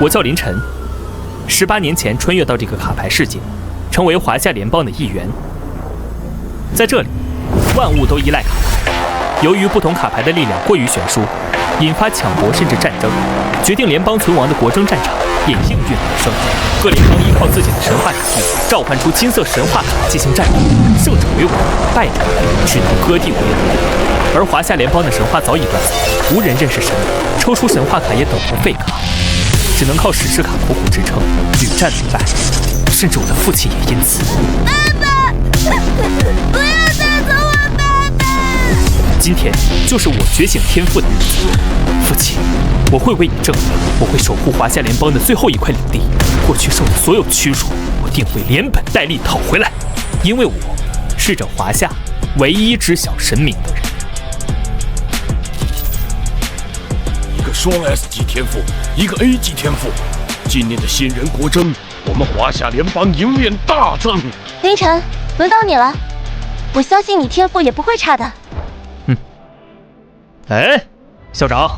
我叫林晨，18年前穿越到这个卡牌世界，成为华夏联邦的一员。在这里，万物都依赖卡牌。由于不同卡牌的力量过于悬殊，引发抢夺甚至战争，决定联邦存亡的国争战场也应运而生。各联邦依靠自己的神话体系，召唤出金色神话卡进行战斗，胜者为王，败者只能割地为奴。而华夏联邦的神话早已断送，无人认识神明，抽出神话卡也等同废卡，只能靠史诗卡苦苦支撑，屡战屡败，甚至我的父亲也因此。爸爸，不要带走我爸爸！今天就是我觉醒天赋的日子，父亲，我会为你证明，我会守护华夏联邦的最后一块领地，过去受的所有屈辱，我定会连本带利讨回来，因为我是这华夏唯一知晓神明的人。一个双 S 级天赋，一个 A 级天赋，今年的新人国争，我们华夏联邦赢面大增。凌晨，轮到你了，我相信你天赋也不会差的。哎，校长，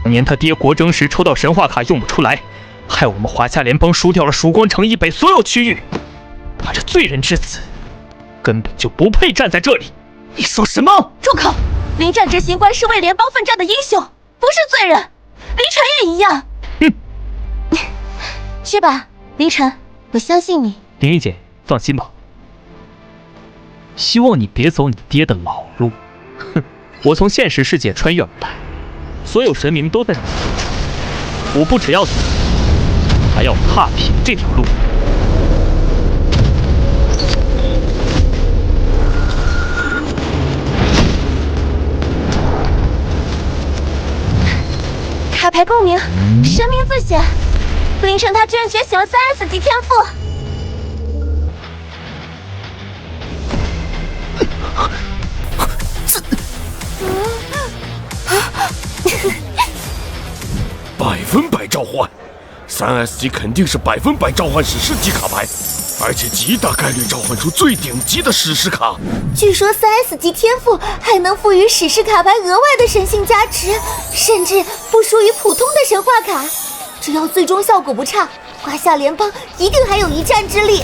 当年他爹国争时抽到神话卡用不出来，害我们华夏联邦输掉了曙光城以北所有区域。他这罪人之子，根本就不配站在这里。你说什么？住口！临战执行官是为联邦奋战的英雄，不是罪人。凌晨也一样。去吧，凌晨，我相信你。林一姐，放心吧。希望你别走你爹的老路。哼，我从现实世界穿越而来，所有神明都在那里等着。我不只要走，还要踏平这条路。卡牌共鸣，神明自显。凌晨他居然觉醒了3S 级天赋。100%召唤，3S 级肯定是100%召唤史诗级卡牌，而且极大概率召唤出最顶级的史诗卡。据说3S 级天赋还能赋予史诗卡牌额外的神性加持，甚至不输于普通的神话卡。只要最终效果不差，华夏联邦一定还有一战之力。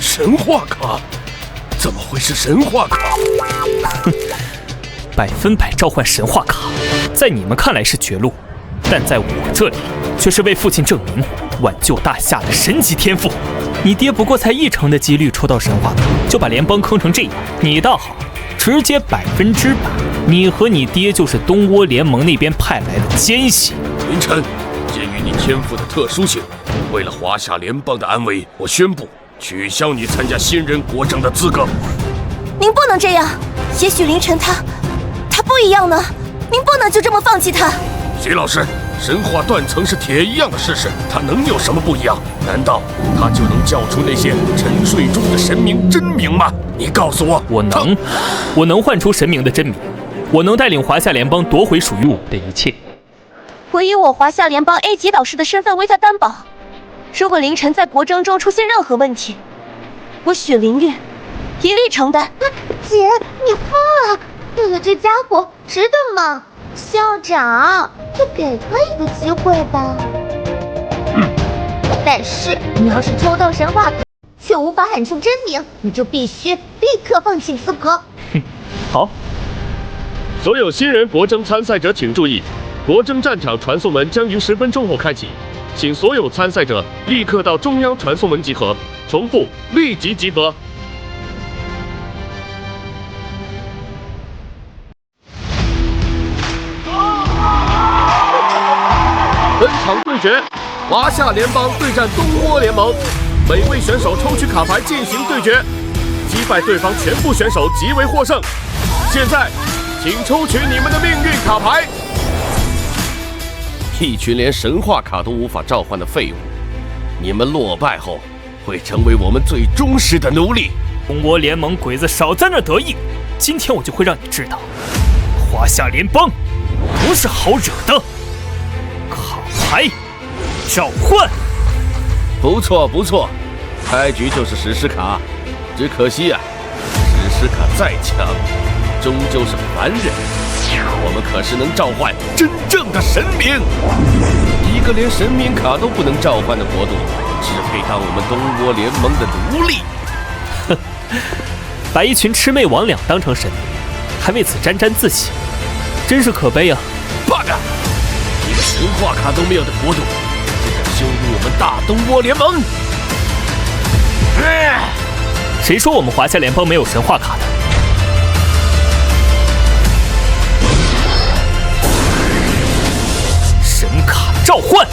神话卡？怎么会是神话卡？哼，100%召唤神话卡，在你们看来是绝路，但在我这里却是为父亲证明，挽救大夏的神级天赋。你爹不过才1成的几率抽到神话卡，就把联邦坑成这样，你倒好，直接100%。你和你爹就是东倭联盟那边派来的奸细。凌晨，鉴于你天赋的特殊性，为了华夏联邦的安危，我宣布取消你参加新人国争的资格。您不能这样，也许凌晨他不一样呢，您不能就这么放弃他。徐老师，神话断层是铁一样的事实，他能有什么不一样？难道他就能叫出那些沉睡中的神明真名吗？你告诉我，我能唤出神明的真名，我能带领华夏联邦夺回属于我的一切。我以我华夏联邦 A 级导师的身份为他担保，如果凌晨在国争中出现任何问题，我许凌月一力承担。姐，你疯了！对了，这家伙值得吗？校长，就给他一个机会吧。但是你要是抽到神话卡，却无法喊出真名，你就必须立刻放弃资格。好。所有新人国争参赛者请注意，国争战场传送门将于10分钟后开启，请所有参赛者立刻到中央传送门集合。重复，立即集合。本场对决，华夏联邦对战东倭联盟，每位选手抽取卡牌进行对决，击败对方全部选手即为获胜。现在，请抽取你们的命运卡牌。一群连神话卡都无法召唤的废物，你们落败后会成为我们最忠实的奴隶。东倭联盟鬼子少在那得意，今天我就会让你知道，华夏联邦不是好惹的。卡牌召唤，不错不错，开局就是史诗卡，只可惜啊，史诗卡再强终究是凡人，我们可是能召唤真正的神明。一个连神明卡都不能召唤的国度，只配当我们东倭联盟的奴隶。哼，把一群魑魅魍魉当成神明，还为此沾沾自喜，真是可悲啊！ bug， 一个神话卡都没有的国度，竟敢羞辱我们大东倭联盟！谁说我们华夏联邦没有神话卡的？神卡召唤！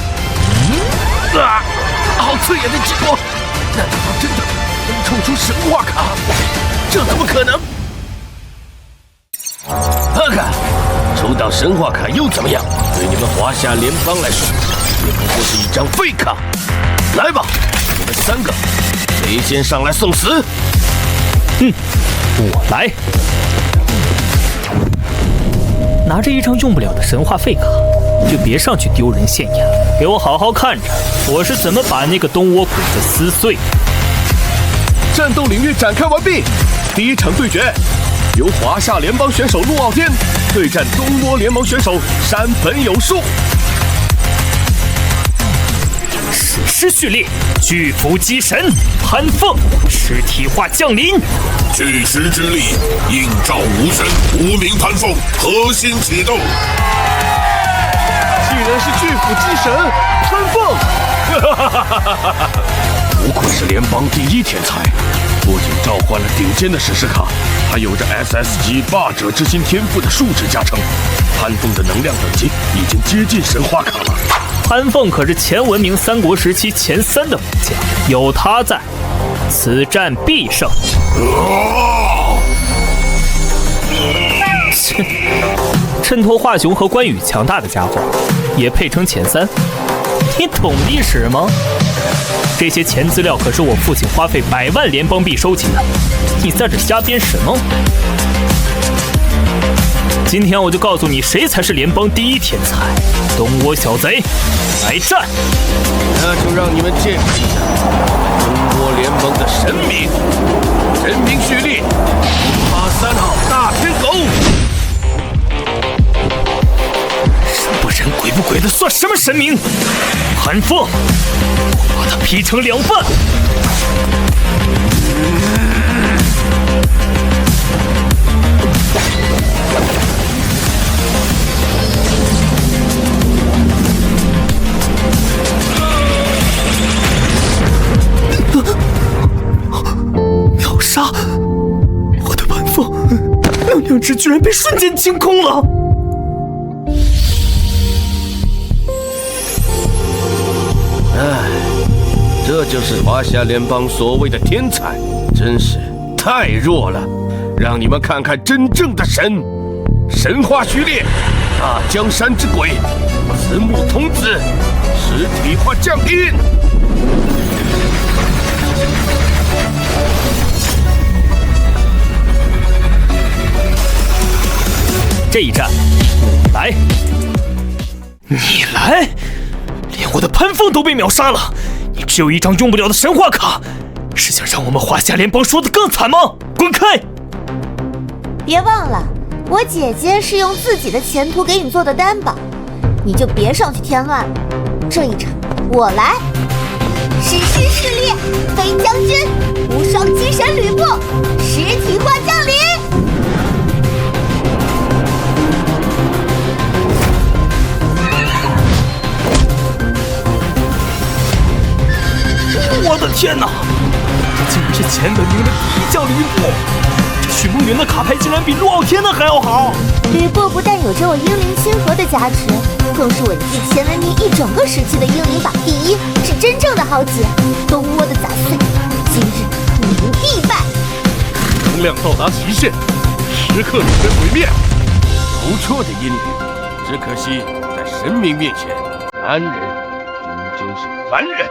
好刺眼的激光！难道他真的能冲出神话卡？这怎么可能 ？bug， 抽到神话卡又怎么样？对你们华夏联邦来说，也不过是一张废卡。来吧，你们3个，谁先上来送死？我来。拿着一张用不了的神话废卡，就别上去丢人现眼，给我好好看着我是怎么把那个东倭鬼子撕碎。战斗领域展开完毕，第一场对决由华夏联邦选手陆傲天对战东倭联盟选手山本有树。史诗序列，巨幅机神潘凤实体化降临，巨石之力映照无神，无名潘凤核心启动。竟然是巨斧机神潘凤！不愧是联邦第一天才，不仅召唤了顶尖的史诗卡，还有着 SS 级霸者之心天赋的数值加成。潘凤的能量等级已经接近神话卡了。潘凤可是前文明三国时期前3的武将，有他在，此战必胜。衬托华雄和关羽强大的家伙，也配称前3？你懂历史吗？这些钱资料可是我父亲花费100万联邦币收集的，你在这瞎编什么？今天我就告诉你，谁才是联邦第一天才！东倭小贼，来战！那就让你们见识一下东倭联盟的神明——神明序列183号大天狗。人不人鬼不鬼的，算什么神明？潘凤，我把他劈成2半！秒杀！我的潘凤，能量值居然被瞬间清空了！这就是华夏联邦所谓的天才，真是太弱了。让你们看看真正的神！神话序列，大江山之鬼，慈木童子，实体化降临。这一战，我来，你来，连我的潘凤都被秒杀了。你只有一张用不了的神话卡，是想让我们华夏联邦输得更惨吗？滚开！别忘了，我姐姐是用自己的前途给你做的担保，你就别上去添乱了。这一场我来，史诗序列飞将军无双机神吕布实体化降临。我的天哪！这竟然是前文明的第一将吕布！这许梦云的卡牌竟然比陆傲天的还要好！吕布不但有着我英灵亲和的加持，更是我继前文明一整个时期的英灵榜第一，是真正的豪杰。东倭的杂碎，今日你必败！能量到达极限，时刻准备毁灭。不错的英灵，只可惜在神明面前，凡人终究是凡人。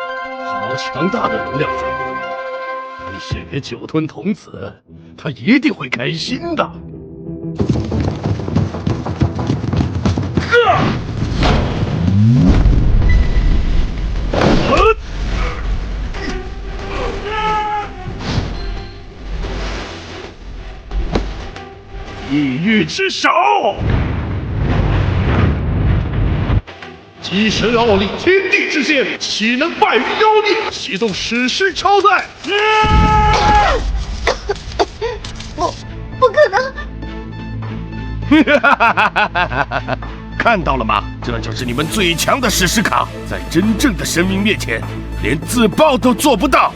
好强大的能量粉！你献给酒吞童子，他一定会开心的。地狱之手。机神奥力，天地之间，岂能败于妖孽？启动史诗超载！不可能！看到了吗？这就是你们最强的史诗卡，在真正的神明面前，连自爆都做不到。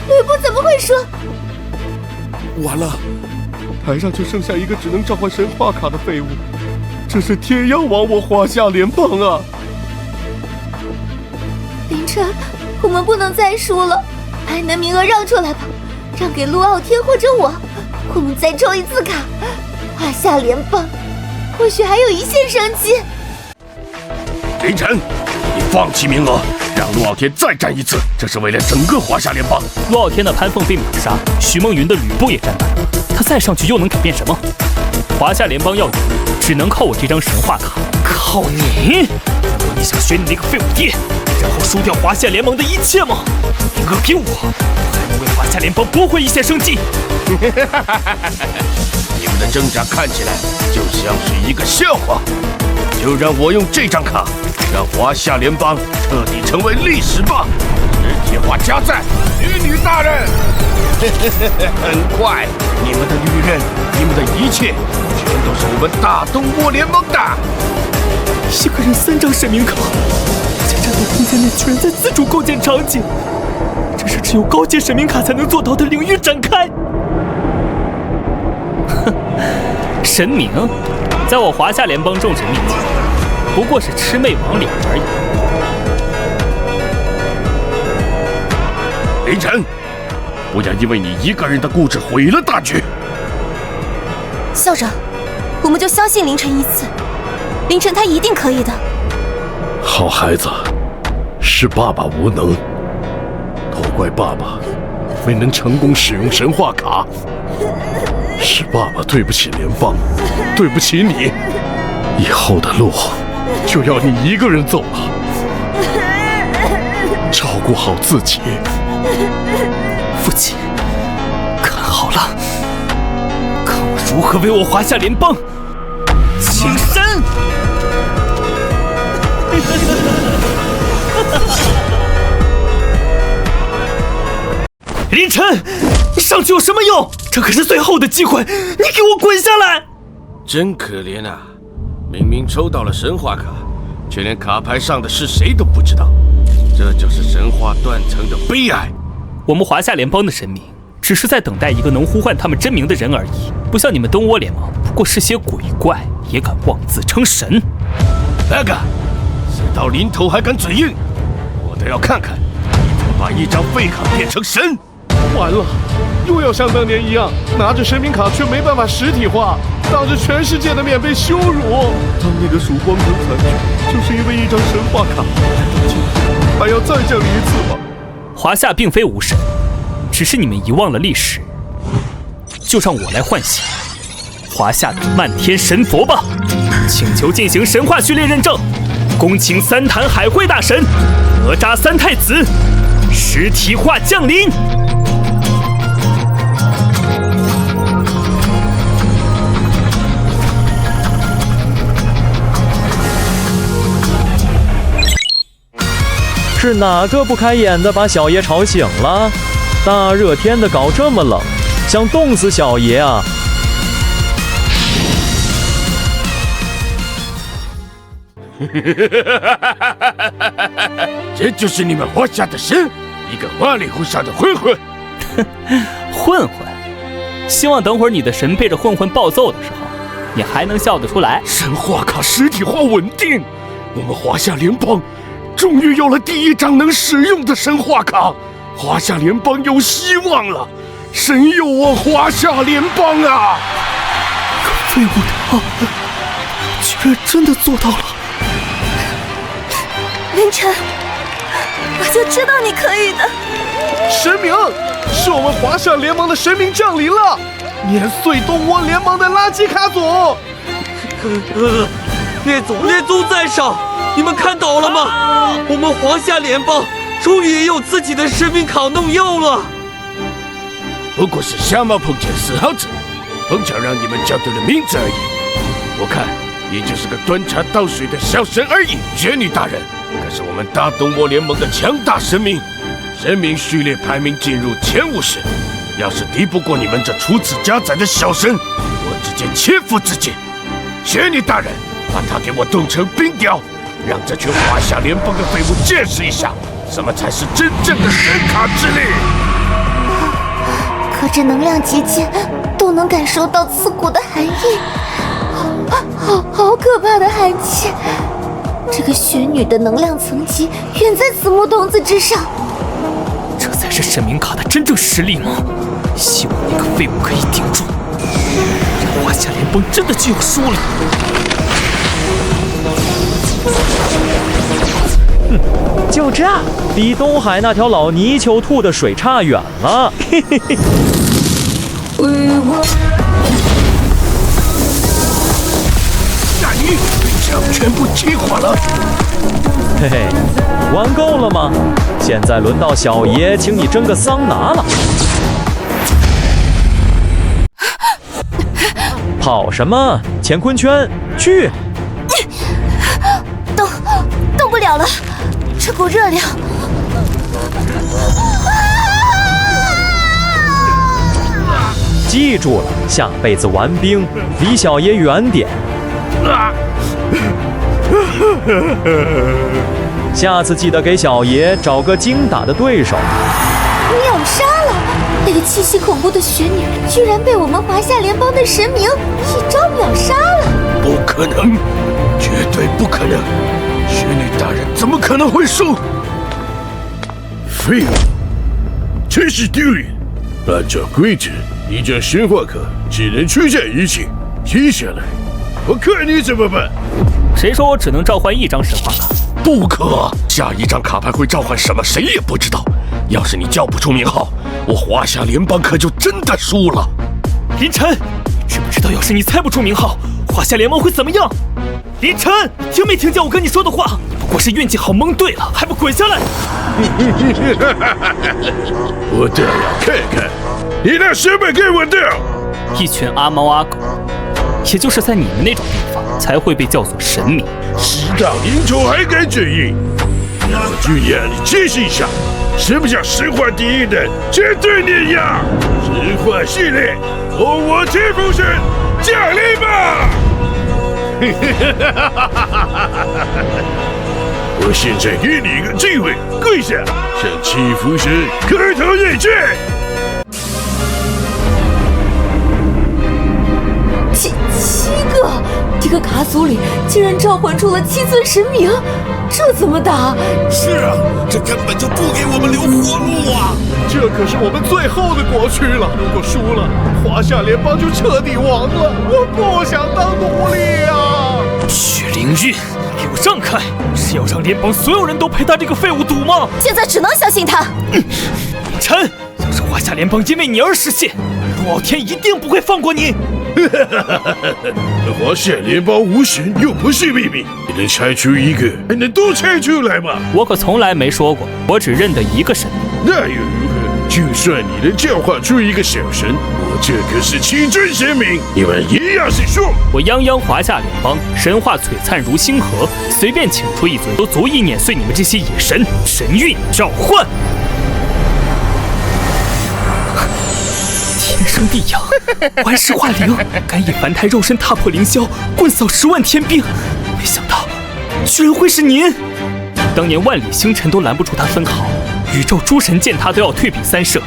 吕布怎么会说？完了，台上就剩下一个只能召唤神话卡的废物，这是天妖亡我华夏联邦啊！凌晨，我们不能再输了，还能名额让出来吧，让给陆傲天或者我们再抽一次卡，华夏联邦或许还有一线生机。凌晨，你放弃名额，让陆傲天再战一次，这是为了整个华夏联邦。陆傲天的潘凤被秒杀，徐梦云的吕布也战败了，他再上去又能改变什么？华夏联邦要赢，只能靠我这张神话卡。靠你！你想学你那个废物爹，然后输掉华夏联盟的一切吗？名额给我，我还能为华夏联邦夺回一线生机。你们的挣扎看起来就像是一个笑话，就让我用这张卡，让华夏联邦彻底成为历史吧！实体化加载，女大人。很快，你们的女人，你们的一切，全都是我们大东窝联盟的。一个人3张神明卡，在战斗空间内居然在自主构建场景，这是只有高阶神明卡才能做到的领域展开。哼，神明，在我华夏联邦众神面前，不过是魑魅魍魉而已。凌晨，不要因为你一个人的固执毁了大局。校长，我们就相信凌晨一次，凌晨他一定可以的。好孩子，是爸爸无能，都怪爸爸没能成功使用神话卡，是爸爸对不起联邦，对不起你，以后的路就要你一个人走了，照顾好自己。父亲，看好了，看我如何为我华夏联邦请神！凌晨，你上去有什么用？这可是最后的机会，你给我滚下来！真可怜啊！明明抽到了神话卡，却连卡牌上的是谁都不知道，这就是神话断层的悲哀。我们华夏联邦的神明，只是在等待一个能呼唤他们真名的人而已，不像你们东窝联盟，不过是些鬼怪，也敢妄自称神。那个，事到临头还敢嘴硬，我倒要看看你怎么把一张废卡变成神。完了，又要像当年一样，拿着神明卡却没办法实体化，当着全世界的面被羞辱。当那个曙光能残缺，就是因为一张神话卡，今天还要再降临一次吗？华夏并非无神，只是你们遗忘了历史。就让我来唤醒华夏的漫天神佛吧！请求进行神话序列认证，恭请3坛海会大神、哪吒3太子实体化降临。是哪个不开眼的把小爷吵醒了？大热天的搞这么冷，想冻死小爷啊！这就是你们华夏的神，一个花里胡哨的混混。混混，希望等会儿你的神被这混混暴揍的时候，你还能笑得出来。神话卡实体化稳定，我们华夏联邦终于有了第一张能使用的神话卡，华夏联邦有希望了，神佑我华夏联邦啊！废物他居然真的做到了！凌晨，我就知道你可以的。神明，是我们华夏联盟的神明降临了，碾碎东窝联盟的垃圾卡组。列宗在上，你们看到了吗？我们华夏联邦终于也有自己的神明卡能用了。不过是瞎猫碰见死耗子，碰巧让你们叫对了名字而已。我看也就是个端茶倒水的小神而已。玄女大人可是我们大东魔联盟的强大神明，神明序列排名进入前50，要是敌不过你们这初次加载的小神，我直接切腹自尽。玄女大人，把他给我冻成冰雕，让这群华夏联邦的废物见识一下，什么才是真正的神卡之力。可这能量结界都能感受到刺骨的寒意，好可怕的寒气！这个玄女的能量层级远在子木童子之上。这才是神明卡的真正实力吗？希望那个废物可以顶住。这华夏联邦真的就要输了。就这，比东海那条老泥鳅吐的水差远了。嘿嘿嘿。大鱼，冰墙全部击垮了。嘿嘿，玩够了吗？现在轮到小爷请你蒸个桑拿了。跑什么？乾坤圈，去！动不了了，这股热量。记住了，下辈子玩冰离小爷远点。下次记得给小爷找个精打的对手。秒杀了！那个气息恐怖的玄女，居然被我们华夏联邦的神明一招秒杀了！不可能，绝对不可能！玄女大人怎么可能会输？废物，真是丢脸！按照规则，一张神话卡只能出现一次，接下来我看你怎么办。谁说我只能召唤一张神话卡？不可，下一张卡牌会召唤什么，谁也不知道。要是你叫不出名号，我华夏联邦可就真的输了。林晨，你知不知道，要是你猜不出名号，华夏联盟会怎么样？林晨，听没听见我跟你说的话？不过是运气好蒙对了，还不滚下来！我倒要看看你拿什么给我的！一群阿猫阿狗，也就是在你们那种地方才会被叫做神明。事到临头还敢嘴硬，那我就让你见识一下，什么叫神话第一的绝对碾压！神话系列，从我天风神降临吧！我现在给你一个机会，跪下，向七福神磕头认罪。七个，这个卡组里竟然召唤出了7尊神明，这怎么打？是啊，这根本就不给我们留活路啊！这可是我们最后的国区了，如果输了，华夏联邦就彻底亡了。我不想当奴隶啊！许灵玉，给我让开！是要让联邦所有人都陪他这个废物赌吗？现在只能相信他。林晨，要是华夏联邦因为你而失陷，陆傲天一定不会放过你。华夏联邦无神又不是秘密，你能猜出一个，还能多猜出来吗？我可从来没说过，我只认得一个神。那又如何？就算你能教化出一个小神，我这可是7尊神明，你们一样是输。我泱泱华夏联邦，神话璀璨如星河，随便请出一尊，都足以碾碎你们这些野神。神韵召唤，天生地养，万事化灵，敢以凡胎肉身踏破凌霄，棍扫10万天兵。没想到，居然会是您！当年万里星辰都拦不住他分毫，宇宙诸神见他都要退避三舍，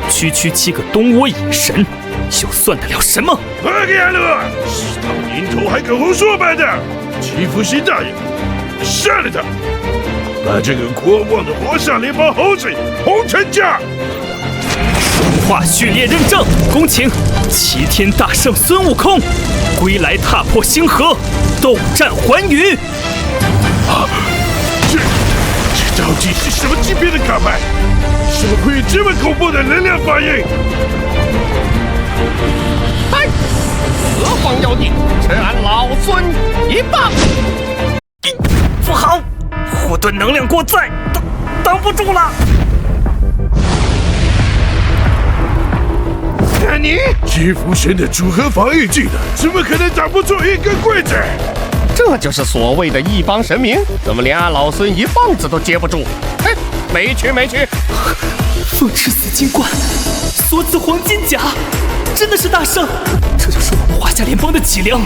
区区7个东倭野神，又算得了什么？快给俺了！事到临头还敢胡说八道！祈福神大人，杀了他！把这个狂妄的华夏联邦猴子轰成家！神话序列认证，恭请齐天大圣孙悟空归来踏破星河，斗战寰宇。这到底是什么级别的卡牌？怎么会有这么恐怖的能量反应？嗨，何方妖孽，吃俺老孙一棒！不好，护盾能量过载，挡不住了。你这欺负神的组合防御技能，怎么可能打不出一根棍子？这就是所谓的一帮神明，怎么连俺老孙一棒子都接不住？嘿，没趣。风赤死金冠，锁子黄金甲，真的是大圣！这就是我们华夏联邦的脊梁，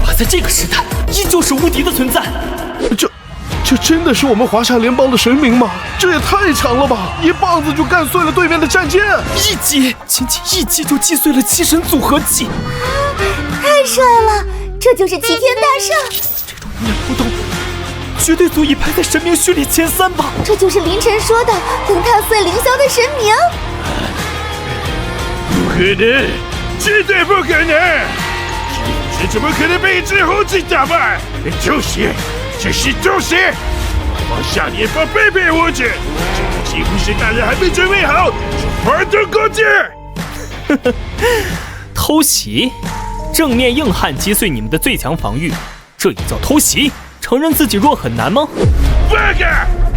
而在这个时代，依旧是无敌的存在。这真的是我们华夏联邦的神明吗？这也太强了吧！一棒子就干碎了对面的战舰，仅仅一击就击碎了七神组合技，太帅了！这就是齐天大圣。这种能量波动，绝对足以排在神明序列前3吧。这就是凌晨说的能踏碎凌霄的神明。不可能，绝对不可能！这怎么可能被一只猴子打败？这是偷袭！华夏联邦卑鄙无耻！这个欺负神大人还没准备好，就发动攻击！偷袭，正面硬汉击碎你们的最强防御，这也叫偷袭？承认自己弱很难吗？八个，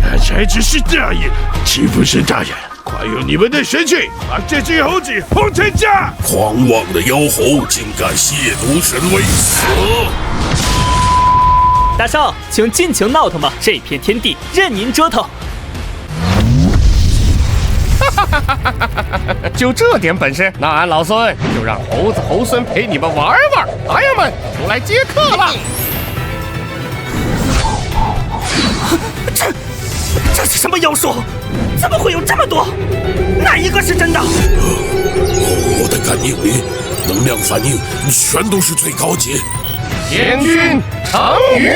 刚才只是大爷欺负神大人，快用你们的神器把这只猴子轰成渣！狂妄的妖猴，竟敢亵渎神威！死！大圣，请尽情闹腾吧，这片天地任您折腾。就这点本事，那俺老孙就让猴子猴孙陪你们玩玩。孩儿们，出来接客吧！这是什么妖术？怎么会有这么多？哪一个是真的？我的感应里，能量反应全都是最高级。千钧成鱼！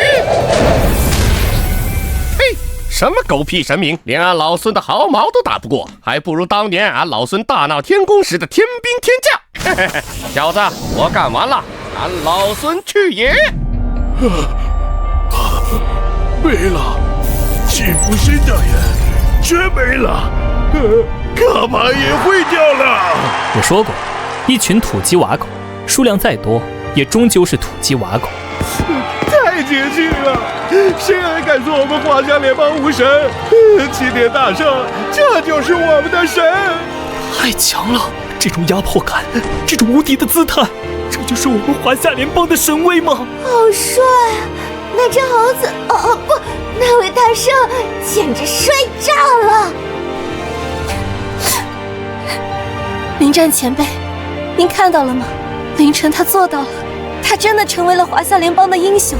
嘿，什么狗屁神明，连俺老孙的毫毛都打不过，还不如当年俺老孙大闹天宫时的天兵天将。嘿嘿嘿，小子，我干完了，俺老孙去也！没了，欺负神大人全没了，卡牌也毁掉了。我说过，一群土鸡瓦狗，数量再多，也终究是土鸡瓦狗。太解气了！谁还敢说我们华夏联邦无神？齐天大圣，这就是我们的神！太强了！这种压迫感，这种无敌的姿态，这就是我们华夏联邦的神威吗？好帅！那只猴子，不，那位大圣简直帅炸了！临战前辈，您看到了吗？凌晨他做到了，他真的成为了华夏联邦的英雄。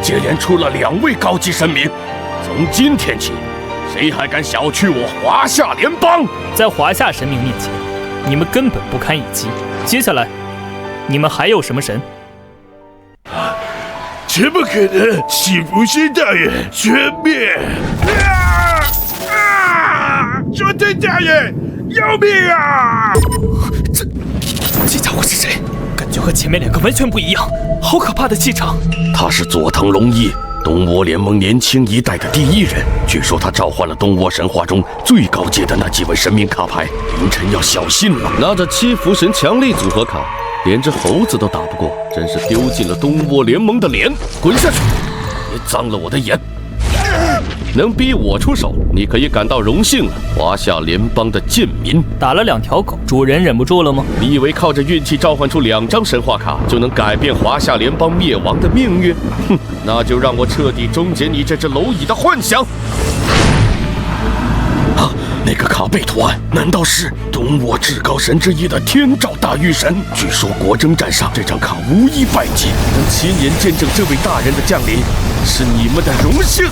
接连出了2位高级神明，从今天起，谁还敢小觑我华夏联邦？在华夏神明面前，你们根本不堪一击。接下来，你们还有什么神？怎么可能？欺负神大人全灭！说真大人，要命啊！这家伙是谁？感觉和前面2个完全不一样，好可怕的气场！他是佐藤龙一，东倭联盟年轻一代的第1人。据说他召唤了东倭神话中最高阶的那几位神明卡牌，凌晨要小心了。拿着七福神强力组合卡，连只猴子都打不过，真是丢尽了东倭联盟的脸！滚下去，别脏了我的眼！能逼我出手，你可以感到荣幸了，华夏联邦的贱民。打了2条狗，主人忍不住了吗？你以为靠着运气召唤出2张神话卡就能改变华夏联邦灭亡的命运？哼，那就让我彻底终结你这只蝼蚁的幻想！啊，那个卡背图案，难道是东倭至高神之一的天照大御神？据说国征战上这张卡无一败绩，能亲眼见证这位大人的降临，是你们的荣幸。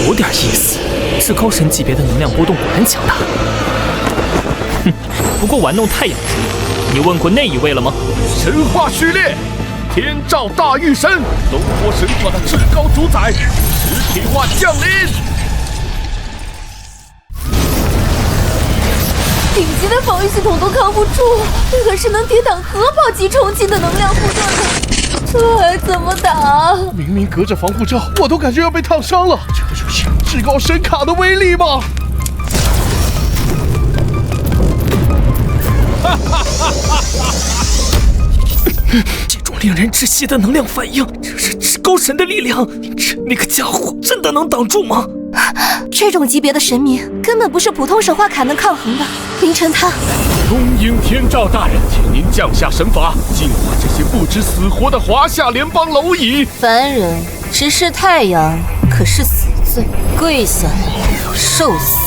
有点意思，至高神级别的能量波动果然强大。哼，不过玩弄太阳之力，你问过那一位了吗？神话序列，天照大御神，东倭神话的至高主宰，实体化降临。顶级的防御系统都扛不住，这可是能抵挡核炮级冲击的能量波动的。这还怎么打？明明隔着防护罩，我都感觉要被烫伤了。这就是至高神卡的威力吗？这种令人窒息的能量反应，这是至高神的力量。这个家伙真的能挡住吗？这种级别的神明根本不是普通神话卡能抗衡的。凌晨他，东瀛天照大人，请您降下神法，净化这些不知死活的华夏联邦蝼蚁。凡人直视太阳，可是死罪，跪下受死。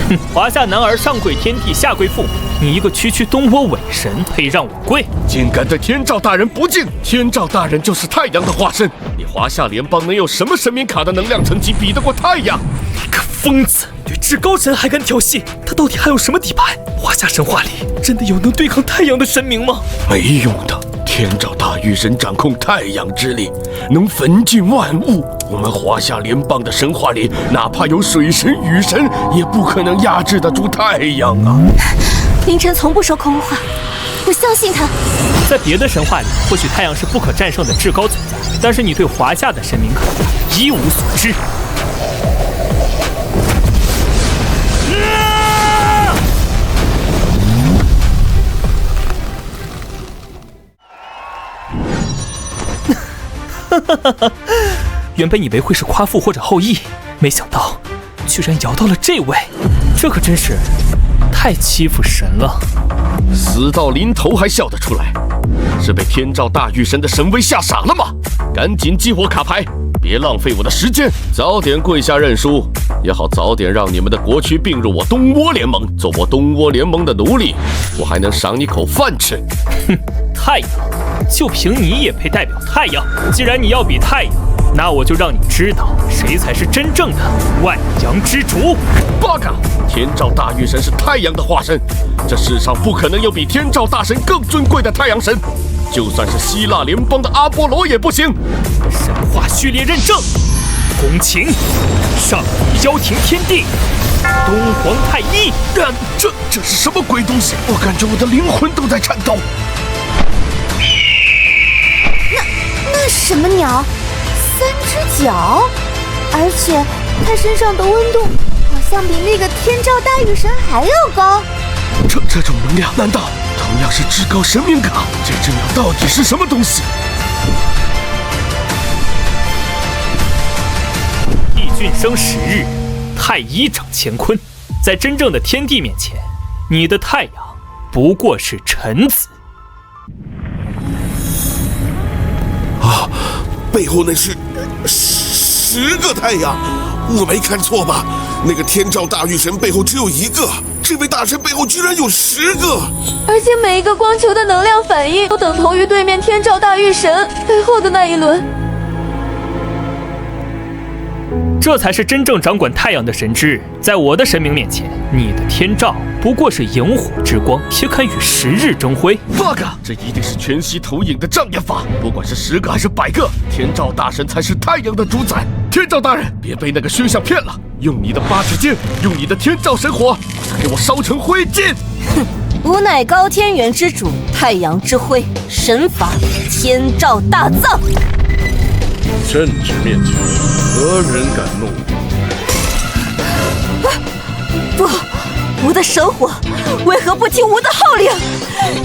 哼，华夏男儿上跪天地，下跪父母。你一个区区东窝伪神，配让我跪？竟敢对天照大人不敬！天照大人就是太阳的化身，你华夏联邦能有什么神明卡的能量层级比得过太阳？你个疯子，对至高神还敢挑衅？他到底还有什么底牌？华夏神话里真的有能对抗太阳的神明吗？没用的，天照大御神掌控太阳之力，能焚尽万物。我们华夏联邦的神话里，哪怕有水神、雨神，也不可能压制得住太阳啊！凌晨从不说空话，我相信他。在别的神话里，或许太阳是不可战胜的至高存在，但是你对华夏的神明卡一无所知。原本以为会是夸父或者后羿，没想到居然摇到了这位，这可真是太欺负神了。死到临头还笑得出来，是被天照大御神的神威吓傻了吗？赶紧激活卡牌，别浪费我的时间，早点跪下认输，也好早点让你们的国区并入我东倭联盟，做我东倭联盟的奴隶，我还能赏你口饭吃。哼，太阳，就凭你也配代表太阳？既然你要比太阳，那我就让你知道谁才是真正的万阳之主。bug，天照大御神是太阳的化身，这世上不可能有比天照大神更尊贵的太阳神，就算是希腊联邦的阿波罗也不行。神话序列认证，恭请上古妖庭天帝东皇太一。这是什么鬼东西？我感觉我的灵魂都在颤抖。那什么鸟？3只脚，而且它身上的温度好像比那个天照大御神还要高。这种能量，难道同样是至高神明卡？这只鸟到底是什么东西？帝俊生10日，太一长乾坤。在真正的天地面前，你的太阳不过是臣子。啊，背后那是10个太阳，我没看错吧？那个天照大御神背后只有1个，这位大神背后居然有10个，而且每一个光球的能量反应都等同于对面天照大御神背后的那一轮。这才是真正掌管太阳的神之。在我的神明面前，你的天照不过是萤火之光，也敢与10日争辉。bug，这一定是全息投影的障眼法。不管是10个还是100个，天照大神才是太阳的主宰。天照大人，别被那个虚像骗了，用你的8指剑，用你的天照神火，给我烧成灰烬！哼，吾乃高天元之主，太阳之辉，神法天照大藏。圣旨面前，何人敢怒？不，吾的神火为何不听吾的号令？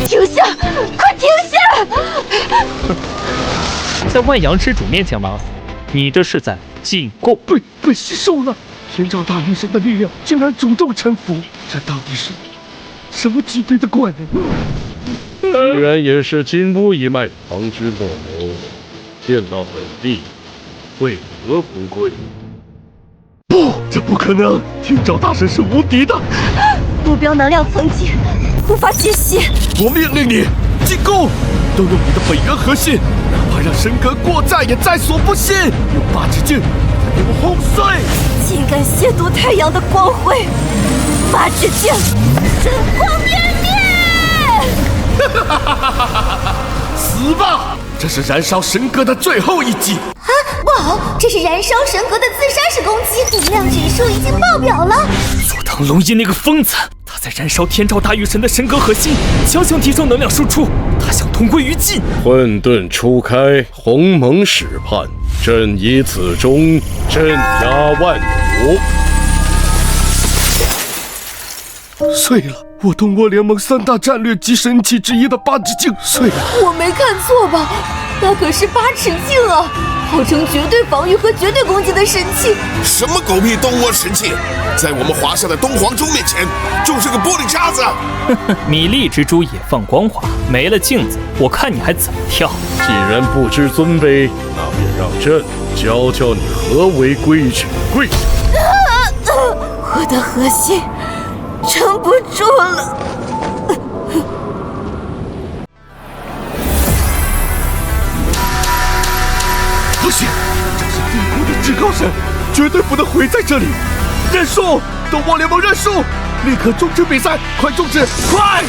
停下！快停下！在万阳之主面前玩火，你这是在进贡？被吸收了！天照大御神的力量竟然主动臣服，这到底是什么级别的怪能？居然也是金乌一脉旁之末谋，见到本地为何不跪？不，这不可能！天照大神是无敌的，目标能量层级无法解析。我命令你进攻，动用你的本源核心，哪怕让神格过载也在所不惜。用8指剑给我轰碎！竟敢亵渎太阳的光辉！8指剑，神光湮灭！死吧！这是燃烧神格的最后一击。啊，不好，这是燃烧神格的自杀式攻击，能量指数已经爆表了。佐藤龙一那个疯子，他在燃烧天照大御神的神格核心，强行提升能量输出，他想同归于尽。混沌初开，鸿蒙始判，朕以此中镇压万古。碎了！我东倭联盟3大战略级神器之一的8指镜碎了！我没看错吧？那可是8尺镜啊，号称绝对防御和绝对攻击的神器。什么狗屁东窝神器，在我们华夏的东皇钟面前，就是个玻璃渣子。米粒蜘蛛也放光华，没了镜子，我看你还怎么跳。既然不知尊卑，那便让朕教教你何为规矩。跪下！我的核心撑不住了。不行，这是帝国的至高神，绝对不能毁在这里。认输，东窝联盟认输，立刻终止比赛，快终止，快！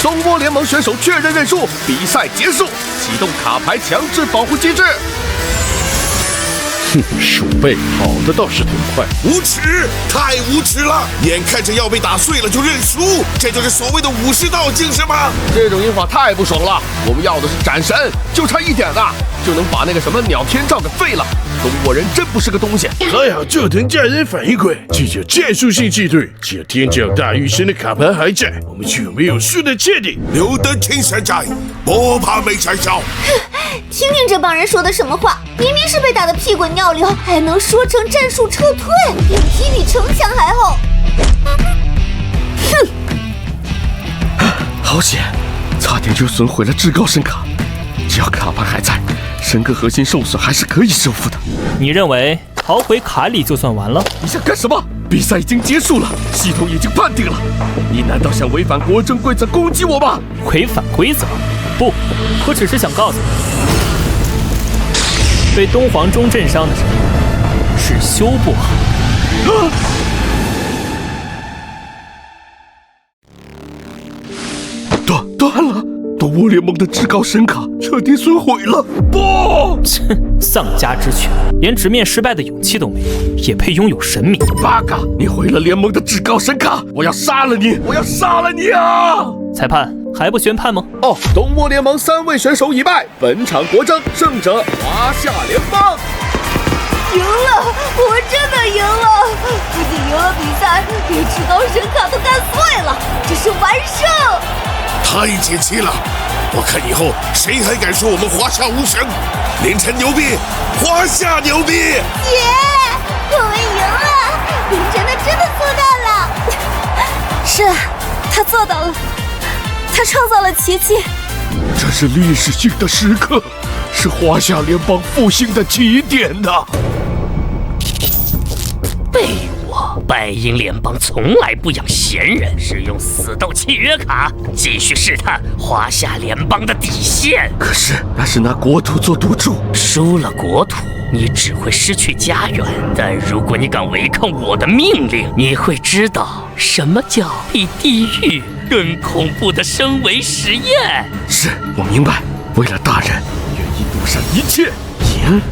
东窝联盟选手确认认输，比赛结束，启动卡牌强制保护机制。哼，鼠辈跑的倒是挺快。无耻，太无耻了！眼看着要被打碎了就认输，这就是所谓的武士道精神吗？这种英法太不爽了。我们要的是斩神，就差一点啊，就能把那个什么鸟天照给废了。东窝人真不是个东西。还好就藤家人反应快，记着战术性击退。既然天照大御神的卡牌还在，我们就没有输的确定。留得青山在，不怕没柴烧。听听这帮人说的什么话！明明是被打得屁滚尿流，还能说成战术撤退，脸皮比城墙还厚。哼！好险，差点就损毁了至高神卡。只要卡牌还在，神格核心受损还是可以修复的。你认为逃回卡里就算完了？你想干什么？比赛已经结束了，系统已经判定了。你难道想违反国争规则攻击我吗？违反规则？不，我只是想告诉你，被东皇钟震伤的神是修不好的。断了！东窝联盟的至高神卡彻底损毁了！不！丧家之犬，连直面失败的勇气都没有，也配拥有神明？八嘎！你毁了联盟的至高神卡！我要杀了你！我要杀了你啊！裁判还不宣判吗？哦，东窝联盟3位选手已败，本场国争胜者华夏联邦。赢了！我们真的赢了！不仅赢了比赛，连至高神卡都干碎了，这是完胜！太解气了！我看以后谁还敢说我们华夏无神？凌晨牛逼，华夏牛逼！姐，我们赢了！凌晨他真的做到了！是啊，他做到了，他创造了奇迹。这是历史性的时刻，是华夏联邦复兴的起点呐！被我白银联邦从来不养闲人，使用死斗契约卡继续试探华夏联邦的底线。可是那是拿国土做赌注，输了国土，你只会失去家园；但如果你敢违抗我的命令，你会知道什么叫比地狱更恐怖的升维实验。是我明白，为了大人，愿意赌上一切。赢。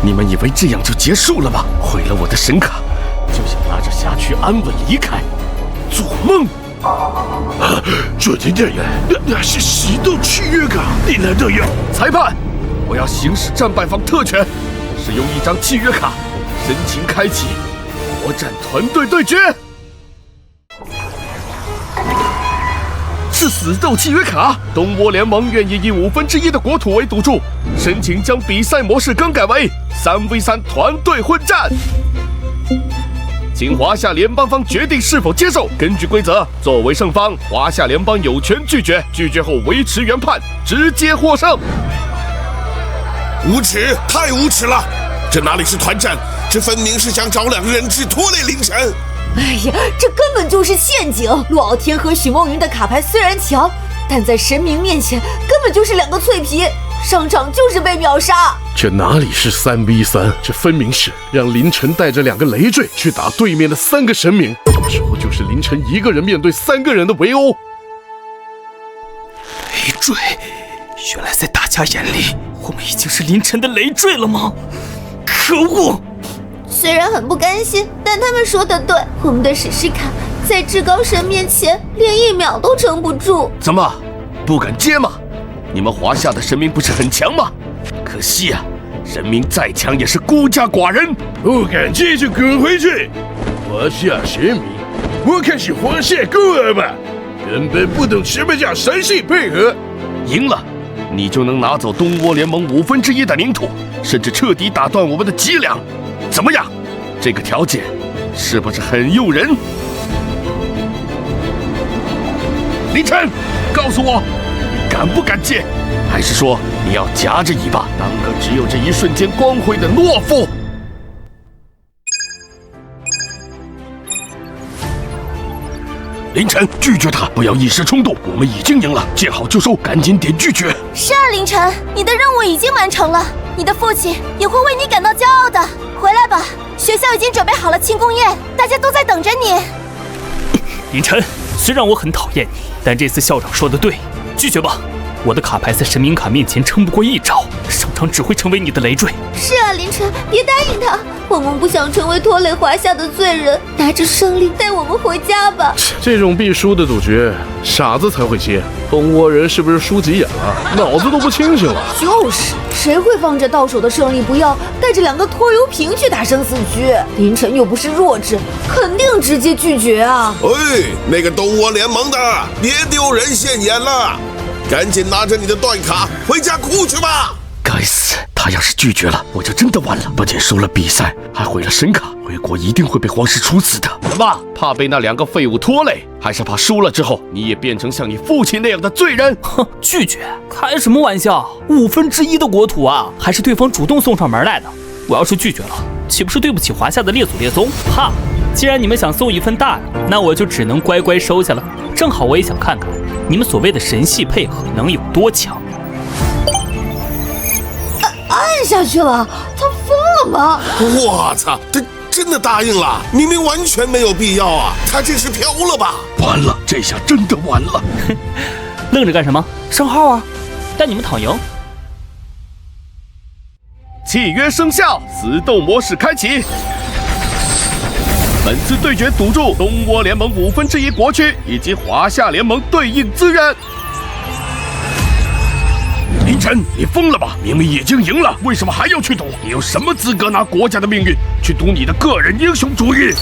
你们以为这样就结束了吗？毁了我的神卡，就想拿着辖区安稳离开？做梦！这天这样，那是死斗契约卡，你难道要？裁判，我要行使战败方特权，使用一张契约卡，申请开启国战团队对决。是死斗契约卡，东窝联盟愿意以1/5的国土为赌注，申请将比赛模式更改为3v3团队混战。请华夏联邦方决定是否接受。根据规则，作为胜方，华夏联邦有权拒绝，拒绝后维持原判，直接获胜。无耻，太无耻了！这哪里是团战，这分明是想找2个人质拖累凌晨。哎呀，这根本就是陷阱！陆傲天和许梦云的卡牌虽然强，但在神明面前根本就是2个脆皮，上场就是被秒杀。这哪里是3v3，这分明是让凌晨带着2个累赘去打对面的3个神明，到时候就是凌晨1个人面对3个人的围殴。累赘，原来在大家眼里，我们已经是凌晨的累赘了吗？可恶！虽然很不甘心，但他们说的对，我们的史诗卡在至高神面前连1秒都撑不住。怎么，不敢接吗？你们华夏的神明不是很强吗？可惜啊，神明再强也是孤家寡人。不敢接就滚回去！华夏神明，我看是华夏孤儿吧，根本不懂什么叫神性配合。赢了，你就能拿走东倭联盟1/5的领土，甚至彻底打断我们的脊梁。怎么样？这个条件是不是很诱人？凌晨，告诉我，你敢不敢接？还是说你要夹着尾巴当个只有这一瞬间光辉的懦夫？凌晨，拒绝他，不要一时冲动。我们已经赢了，见好就收，赶紧点拒绝。是啊，凌晨，你的任务已经完成了，你的父亲也会为你感到骄傲的。回来吧，学校已经准备好了庆功宴，大家都在等着你。凌晨，虽然我很讨厌你，但这次校长说的对，拒绝吧。我的卡牌在神明卡面前撑不过一招，上场只会成为你的累赘。是啊，凌晨，别答应他，我们不想成为拖累华夏的罪人。拿着胜利带我们回家吧。这种必输的赌局，傻子才会接。东倭人是不是输急眼了，脑子都不清醒了？就是，谁会放着到手的胜利不要，带着2个拖油瓶去打生死局？凌晨又不是弱智，肯定直接拒绝啊！哎，那个东倭联盟的，别丢人现眼了，赶紧拿着你的断卡回家哭去吧！该死，他要是拒绝了，我就真的完了，不仅输了比赛，还毁了神卡，回国一定会被皇室处死的。怎么，怕被那2个废物拖累，还是怕输了之后你也变成像你父亲那样的罪人？哼，拒绝？开什么玩笑？1/5的国土啊，还是对方主动送上门来的。我要是拒绝了，岂不是对不起华夏的列祖列宗？哈，既然你们想送一份大礼，那我就只能乖乖收下了。正好我也想看看你们所谓的神系配合能有多强。按下去了，他疯了吗？我操，他真的答应了，明明完全没有必要啊！他这是飘了吧？完了，这下真的完了！愣着干什么？上号啊！带你们躺赢。契约生效，死斗模式开启。本次对决赌注东倭联盟1/5国区以及华夏联盟对应资源。凌晨，你疯了吧？明明已经赢了，为什么还要去赌？你有什么资格拿国家的命运去赌你的个人英雄主义？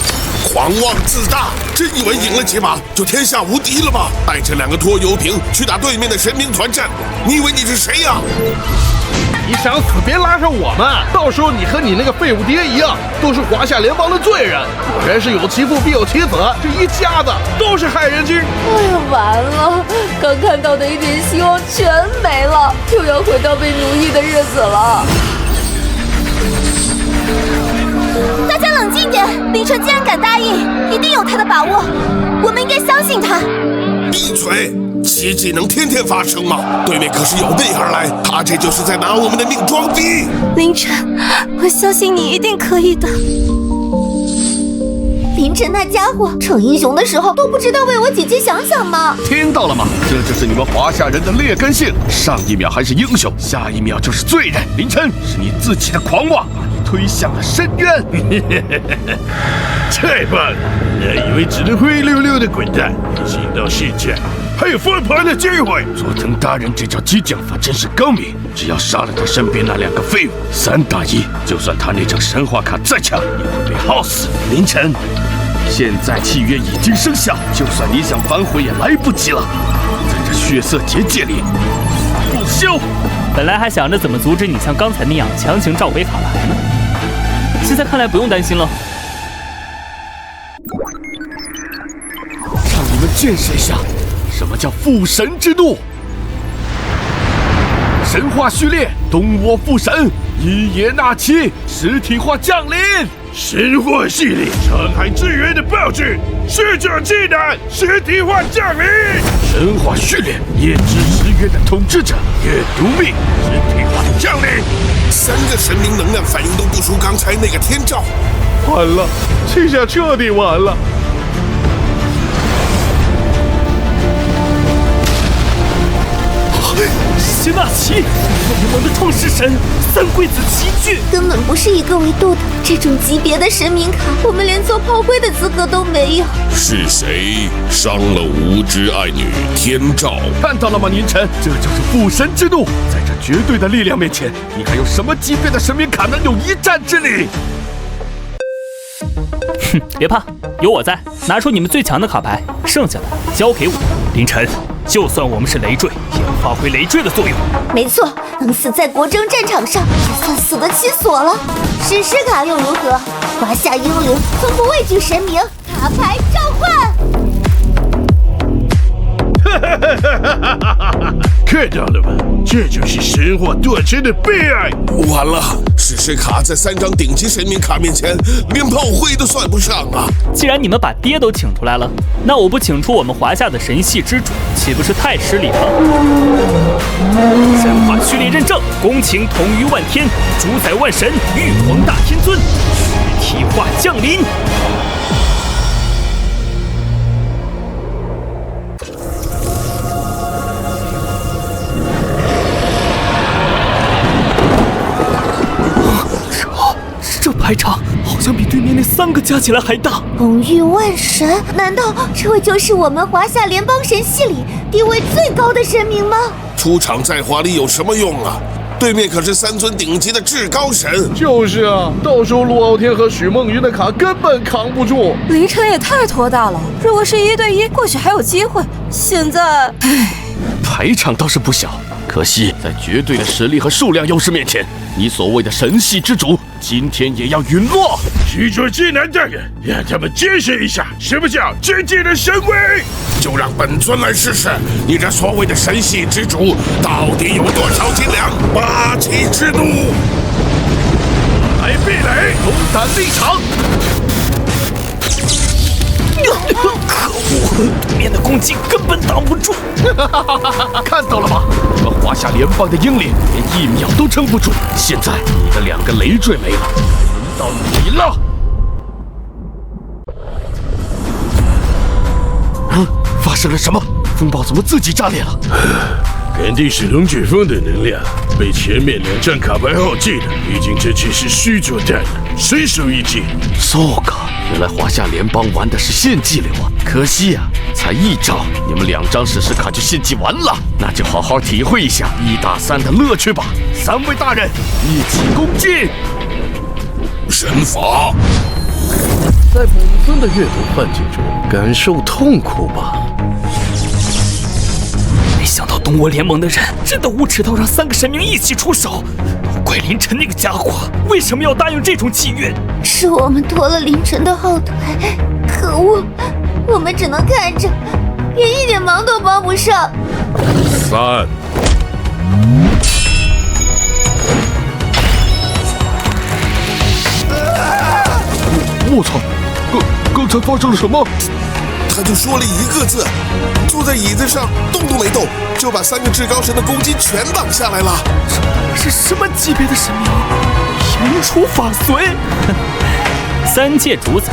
狂妄自大，真以为赢了几把就天下无敌了吗？带着2个拖油瓶去打对面的神明团战，你以为你是谁呀？你想死别拉上我们，到时候你和你那个废物爹一样，都是华夏联邦的罪人。果然是有其父必有其子，这一家子都是害人精。哎呀，完了，刚看到的一点希望全没了，又要回到被奴役的日子了。大家冷静点，凌晨既然敢答应，一定有他的把握，我们应该相信他。闭嘴！奇迹能天天发生吗？对面可是有备而来，他这就是在拿我们的命装逼。凌晨，我相信你一定可以的。凌晨那家伙逞英雄的时候都不知道为我姐姐想想吗？听到了吗？这就是你们华夏人的劣根性，上一秒还是英雄，下一秒就是罪人。凌晨，是你自己的狂妄把你推向了深渊。太棒了！本来以为只能灰溜溜的滚蛋，没想到现在还有翻盘的机会。佐藤大人这招激将法真是高明，只要杀了他身边那2个废物，3打1，就算他那张神话卡再强，也会被耗死。凌晨，现在契约已经生效，就算你想反悔也来不及了。在这血色结界里不休。本来还想着怎么阻止你像刚才那样强行召回卡牌呢，现在看来不用担心了。让你们见识一下什么叫父神之怒！神话序列，东倭父神伊耶纳奇实体化降临。神话系列，上海支援的报纸，视角技能实体化降临。神话序列，夜之誓约的统治者夜毒命实体化降临。3个神明能量反应都不输刚才那个天照。完了，这下彻底完了。希纳奇，联盟的创世神，3贵子齐聚，根本不是一个维度的。这种级别的神明卡，我们连做炮灰的资格都没有。是谁伤了无知爱女天照？看到了吗，凌晨？这就是父神之怒，在这绝对的力量面前，你还有什么级别的神明卡能有一战之力？哼，别怕，有我在，拿出你们最强的卡牌，剩下的交给我。凌晨，就算我们是累赘，也要发挥累赘的作用。没错，能死在国争战场上，也算死得其所了。史诗卡又如何？华夏英灵从不畏惧神明，卡牌召唤。看到了吗？这就是神话断层的悲哀。完了，史诗卡在3张顶级神明卡面前，连炮灰都算不上啊！既然你们把爹都请出来了，那我不请出我们华夏的神系之主，岂不是太失礼了？神话序列认证，公卿统于万天，主宰万神，玉皇大天尊，体化降临。这排场好像比对面那3个加起来还大。统御万神，难道这位就是我们华夏联邦神系里地位最高的神明吗？出场再华丽有什么用啊？对面可是3尊顶级的至高神。就是啊，到时候陆傲天和许梦云的卡根本扛不住。凌晨也太拖大了，如果是1对1，或许还有机会。现在，排场倒是不小，可惜在绝对的实力和数量优势面前，你所谓的神系之主，今天也要陨落。许佐济南大人，让他们见识一下什么叫真正的神威。就让本尊来试试，你这所谓的神系之主到底有多少斤两，霸气之怒！来壁垒，勇敢立场。可恶，对面的攻击根本挡不住。看到了吗？我们华夏联邦的英灵连1秒都撑不住。现在你的2个累赘没了，轮到你了。发生了什么？风暴怎么自己炸裂了？肯定是龙卷风的能量被前面2张卡牌耗尽了，毕竟这只是虚作蛋，随手一击。So ga，原来华夏联邦玩的是献祭流啊！可惜啊，才1招，你们2张史诗卡就献祭完了。那就好好体会一下1打3的乐趣吧。3位大人，一起攻击！神法，在本尊的阅读幻境中感受痛苦吧。没想到东倭联盟的人真的无耻到让3个神明一起出手，都怪凌晨那个家伙，为什么要答应这种契约？是我们拖了凌晨的后腿，可恶，我们只能看着，连一点忙都帮不上。3。我操！刚才发生了什么？他就说了1个字，坐在椅子上动都没动，就把3个至高神的攻击全挡下来了。这是什么级别的神明？言出法随？3界主宰，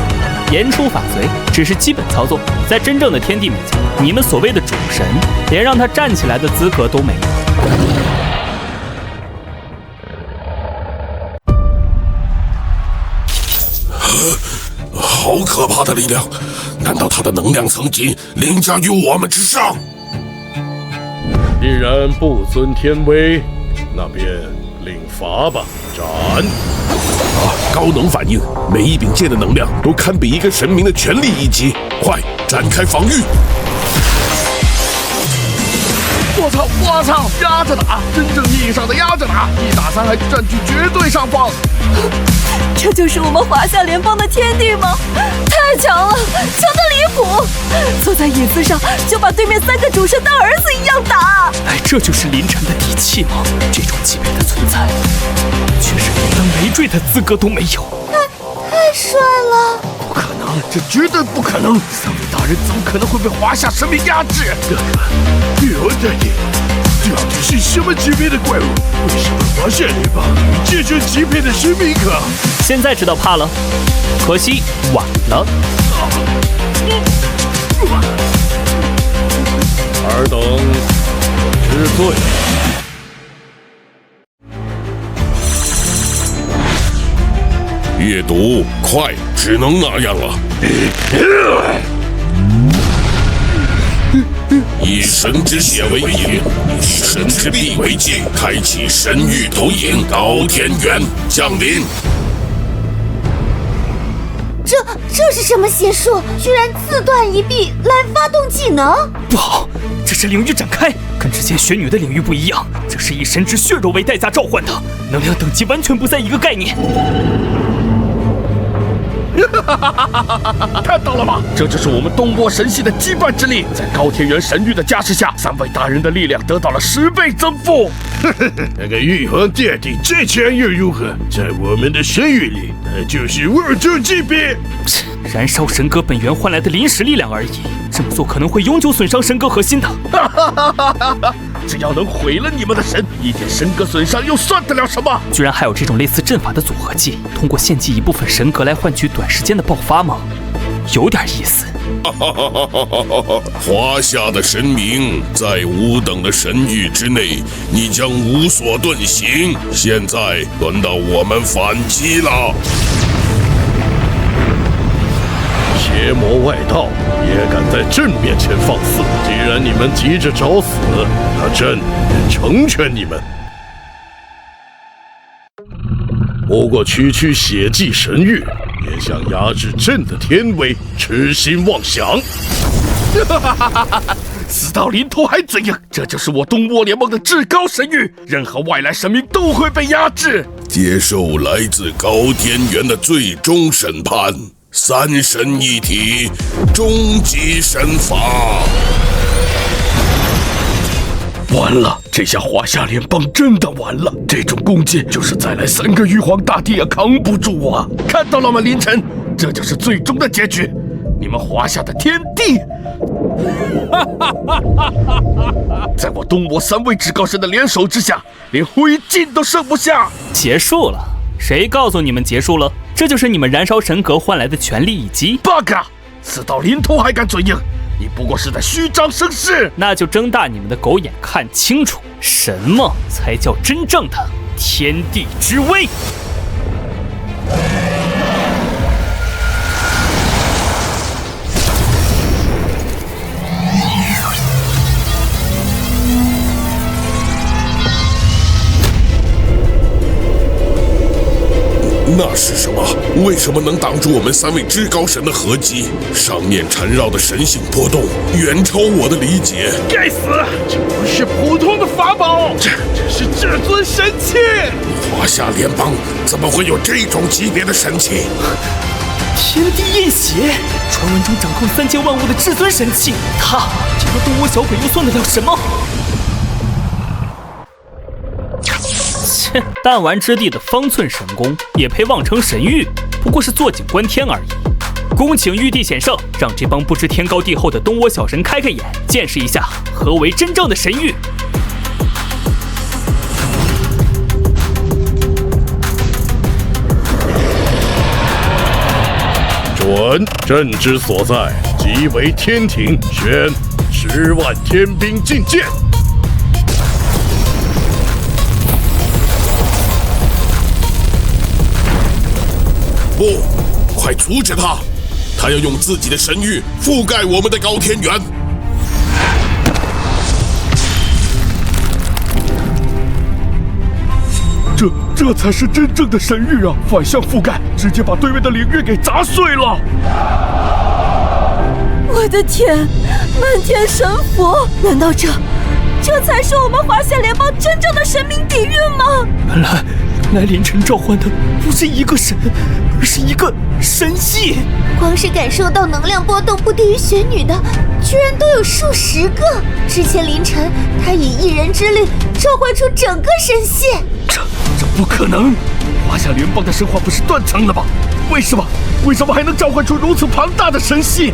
言出法随，只是基本操作。在真正的天地面前，你们所谓的主神，连让他站起来的资格都没有。好可怕的力量！难道他的能量层级凌驾于我们之上？既然不尊天威，那便领罚吧，斩！高能反应，每一柄剑的能量都堪比一个神明的全力一击。快展开防御！我操！压着打，真正意义上的压着打，1打3还占据绝对上风。这就是我们华夏联邦的天地吗？太强了，强得离谱！坐在椅子上就把对面3个主神当儿子一样打。哎，这就是凌晨的底气吗？这种级别的存在，却是连当累赘的资格都没有。太帅了！不可能，这绝对不可能！3位大人怎么可能会被华夏神明压制？哥哥，玉皇大帝，到底是什么级别的怪物？为什么华夏联邦有这种级别的神明卡？现在知道怕了，可惜晚了。尔等知罪。阅读快，只能那样了。以神之血为引，以神之臂为镜，开启神域投影，高天元降临。这是什么邪术？居然自断一臂来发动技能？不好，这是领域展开，跟之前雪女的领域不一样，这是以神之血肉为代价召唤的，能量等级完全不在一个概念。看到了吗？这就是我们东波神系的羁绊之力，在高天元神域的加持下，3位大人的力量得到了10倍增幅。那个玉皇大帝再强又如何？在我们的神域里，那就是宇宙级别。燃烧神格本源换来的临时力量而已，这么做可能会永久损伤神格核心的。只要能毁了你们的神，一点神格损伤又算得了什么？居然还有这种类似阵法的组合技，通过献祭一部分神格来换取短时间的爆发吗？有点意思。华夏的神明在5等的神域之内，你将无所遁形。现在轮到我们反击了。邪魔外道也敢在朕面前放肆！既然你们急着找死，那朕也成全你们。不过区区血祭神域，也想压制朕的天威，痴心妄想！死到临头还嘴硬，这就是我东倭联盟的至高神域，任何外来神明都会被压制。接受来自高天元的最终审判。3神一体，终极神法！完了，这下华夏联邦真的完了。这种攻击，就是再来3个玉皇大帝也扛不住啊！看到了吗，凌晨？这就是最终的结局，你们华夏的天地！在我东倭3位至高神的联手之下，连灰烬都剩不下。结束了？谁告诉你们结束了？这就是你们燃烧神格换来的权力一击。bug， 死到临头还敢嘴硬，你不过是在虚张声势。那就睁大你们的狗眼看清楚，什么才叫真正的天地之威。那是什么？为什么能挡住我们3位至高神的合击？上面缠绕的神性波动远超我的理解。该死！这不是普通的法宝，这是至尊神器！华夏联邦怎么会有这种级别的神器？天地印血，传闻中掌控3000万物的至尊神器，他这个东倭小鬼又算得了什么？弹丸之地的方寸神功也配妄称神域？不过是坐井观天而已。恭请玉帝显圣，让这帮不知天高地厚的东倭小神开开眼，见识一下何为真正的神域。准，朕之所在，即为天庭，宣10万天兵进谏。不，快阻止他！他要用自己的神域覆盖我们的高天元。这才是真正的神域啊！反向覆盖，直接把对面的领域给砸碎了。我的天，漫天神佛！难道这才是我们华夏联邦真正的神明底蕴吗？原来凌晨召唤的不是一个神，而是一个神系。光是感受到能量波动不低于雪女的，居然都有数10个。之前凌晨他以1人之力召唤出整个神系，这不可能！华夏联邦的神话不是断层了吗？为什么还能召唤出如此庞大的神系？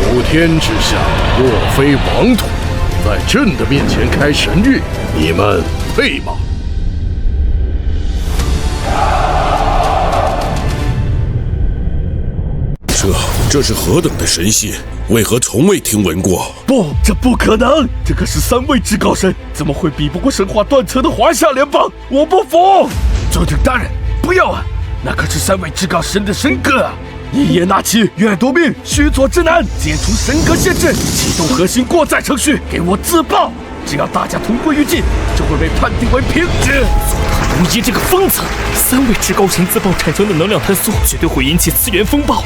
普天之下，若非王土，在朕的面前开神域，你们配吗？这是何等的神系？为何从未听闻过？不，这不可能！这可是3位至高神，怎么会比不过神话断层的华夏联邦？我不服！州长大人，不要啊！那可是3位至高神的神格啊！一言拿起，愿夺命，须佐之男，解除神格限制，启动核心过载程序，给我自爆！只要大家同归于尽，就会被判定为平局。如一这个疯子，3位至高神自爆产生的能量坍缩，绝对会引起次元风暴。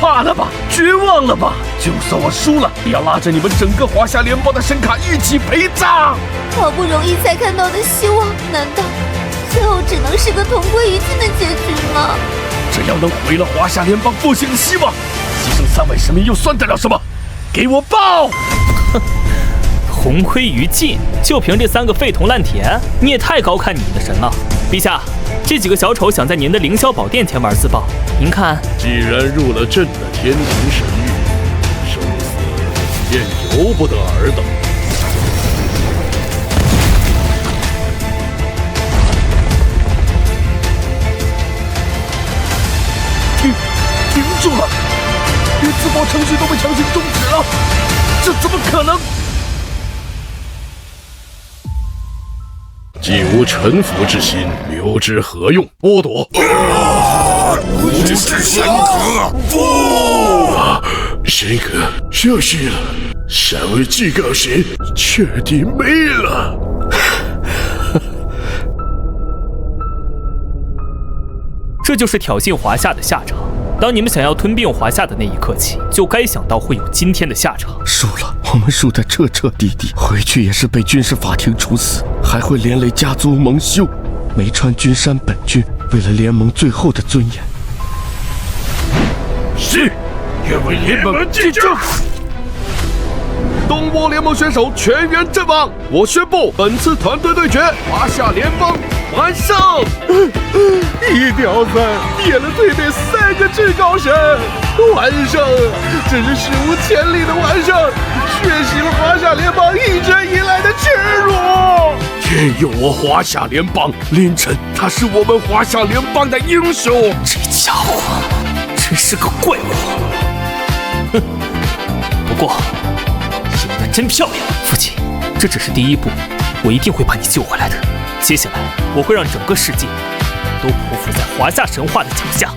怕了吧？绝望了吧？就算我输了，也要拉着你们整个华夏联邦的神卡一起陪葬。好不容易才看到的希望，难道最后只能是个同归于尽的结局吗？只要能毁了华夏联邦复兴的希望，牺牲3位神明又算得了什么？给我爆！同归于尽，就凭这3个废铜烂铁，你也太高看你们的神了。陛下，这几个小丑想在您的凌霄宝殿前玩自爆，您看。既然入了朕的天庭神域，生死便由不得尔等。停住了！连自爆程序都被强行终止了，这怎么可能？既无臣服之心，留之何用？剥夺！无知神格！不！神格消失了，3位至高神彻底没了。这就是挑衅华夏的下场。当你们想要吞并华夏的那一刻起，就该想到会有今天的下场。输了，我们输得彻彻底底，回去也是被军事法庭处死，还会连累家族蒙羞。梅川君山本君为了联盟最后的尊严，是，愿为联盟尽忠。东倭联盟选手全员阵亡，我宣布本次团队对决华夏联邦完胜。1掉3，灭了对面3个至高神，完胜！这是史无前例的完胜，血洗了华夏联邦一直以来的耻辱。天佑我华夏联邦，凌晨他是我们华夏联邦的英雄。这家伙真是个怪物。哼，不过演得真漂亮，父亲，这只是第一步，我一定会把你救回来的。接下来我会让整个世界都匍匐在华夏神话的脚下。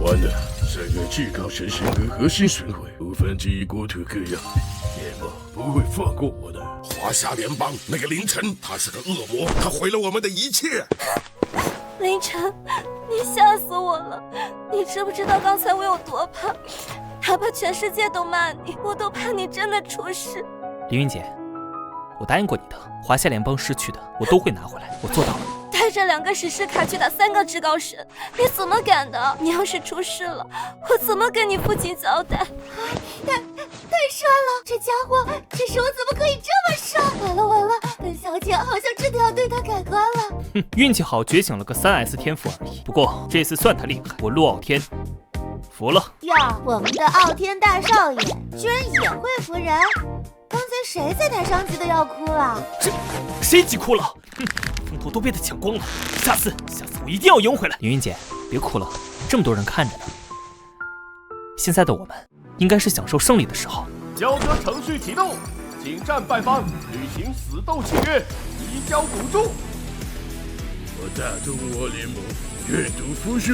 完了，3个至高神神格核心损毁，5分之一国土各样，联盟不会放过我的。华夏联邦那个凌晨，他是个恶魔，他毁了我们的一切。凌晨，你吓死我了！你知不知道刚才我有多怕？哪怕全世界都骂你，我都怕你真的出事。凌云姐，我答应过你的，华夏联邦失去的我都会拿回来，我做到了。带着2个史诗卡去打3个至高神，你怎么敢的？你要是出事了，我怎么跟你父亲交代？太帅了！这家伙，这时候怎么可以这么帅？完了完了，本小姐好像真的要对他改观了。哼，运气好觉醒了个3S 天赋而已。不过这次算他厉害，我陆傲天服了。哟，我们的傲天大少爷居然也会服人？刚才谁在台上急得要哭了？谁急哭了？哼，风头都被他抢光了。下次我一定要赢回来。云云姐，别哭了，这么多人看着呢。现在的我们应该是享受胜利的时候。交割程序启动，请战败方履行死斗契约，移交赌注。我大东倭联盟阅读复述，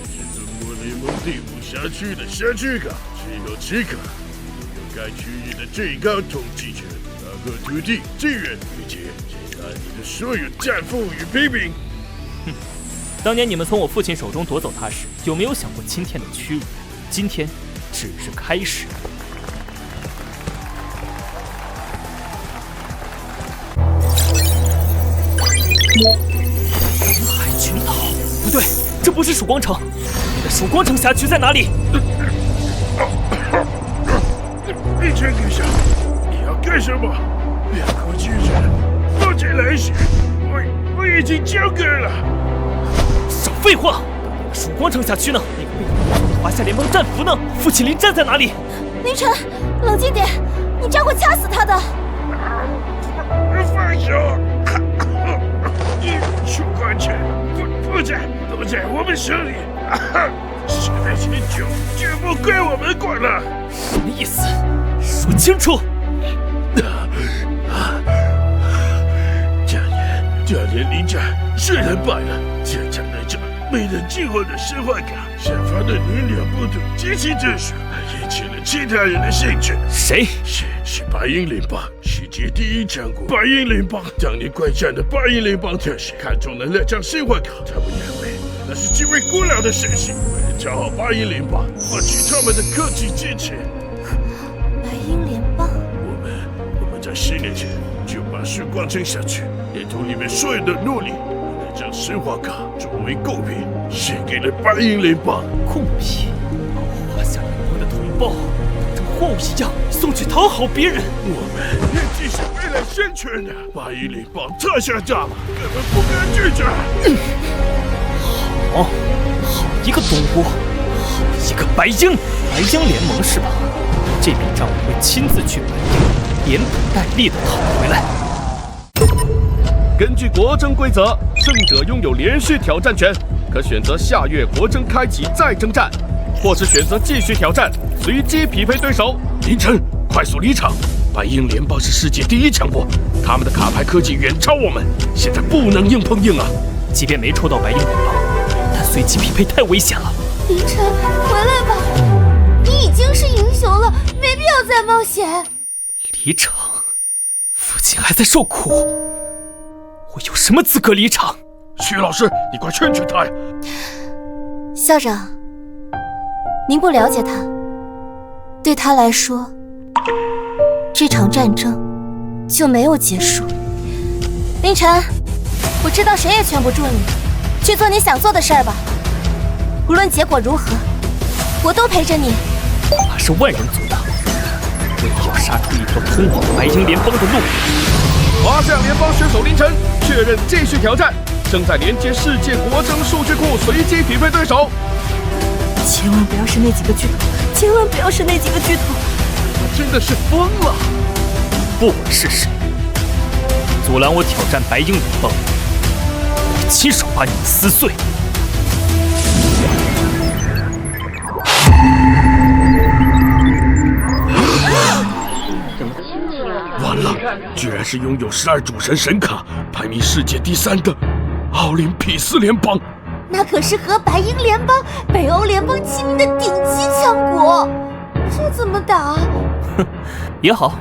是东倭联盟第5辖区的辖区卡，持有此卡拥有该区域的最高统治权，包括土地、资源，并且检查你的所有战俘与批评。哼，当年你们从我父亲手中夺走它时，有没有想过今天的屈辱？今天只是开始。海群岛，不对，这不是曙光城。你的曙光城辖区在哪里？凌晨阁下，你要干什么？2国巨人，放进来时，我已经交割了。少废话！曙光城辖区呢？那个被你华夏联盟战俘呢？父亲临战在哪里？凌晨，冷静点，你这样会掐死他的。放手！曙光城不在我们手里，现在全球全部归我们管了。什么意思？说清楚！这年临战虽然败了，这场内战美的今后的生活卡，散发的能量波动极其特殊，还引起了其他人的兴趣。谁？是白银联邦，世界第一强国。白银联邦当年关上的白银联邦特使看中了那张生活卡，他们认为那是极为古老的神器，为了讨好白银联邦，获取他们的科技支持。白银联邦，我们在10年前就把曙光撑下去，连同你们所有的努力，把那张生活卡作为贡品献给了白银联邦。贡品，华夏联邦的同胞当成货物一样送去讨好别人。我们也只是为了生存的，白银联邦太嚣张了，根本不可拒绝。好一个东郭，好一个白鹰联盟是吧？这笔账我会亲自去本地，连本带利的讨回来。根据国征规则，胜者拥有连续挑战权，可选择下月国征开启再征战，或是选择继续挑战，随机匹配对手。凌晨，快速离场！白鹰联邦是世界第一强国，他们的卡牌科技远超我们，现在不能硬碰硬啊！即便没抽到白鹰联邦，但随机匹配太危险了。凌晨，回来吧，你已经是英雄了，没必要再冒险。离场？父亲还在受苦，我有什么资格离场？薛老师，你快劝劝他呀！校长，您不了解他，对他来说，这场战争就没有结束。凌晨，我知道谁也劝不住你，去做你想做的事儿吧。无论结果如何，我都陪着你。怕是万人阻挡，我也要杀出一条通往白鹰联邦的路。华夏联邦选手凌晨确认继续挑战，正在连接世界国征数据库随机匹配对手。千万不要是那几个巨头，千万不要是那几个巨头！我真的是疯了！不管是谁，阻拦我挑战白鹰联邦，我会亲手把你们撕碎。完了，居然是拥有12主神神卡、排名世界第3的奥林匹斯联邦。那可是和白鹰联邦、北欧联邦齐名的顶级强国，这怎么打？哼，也好，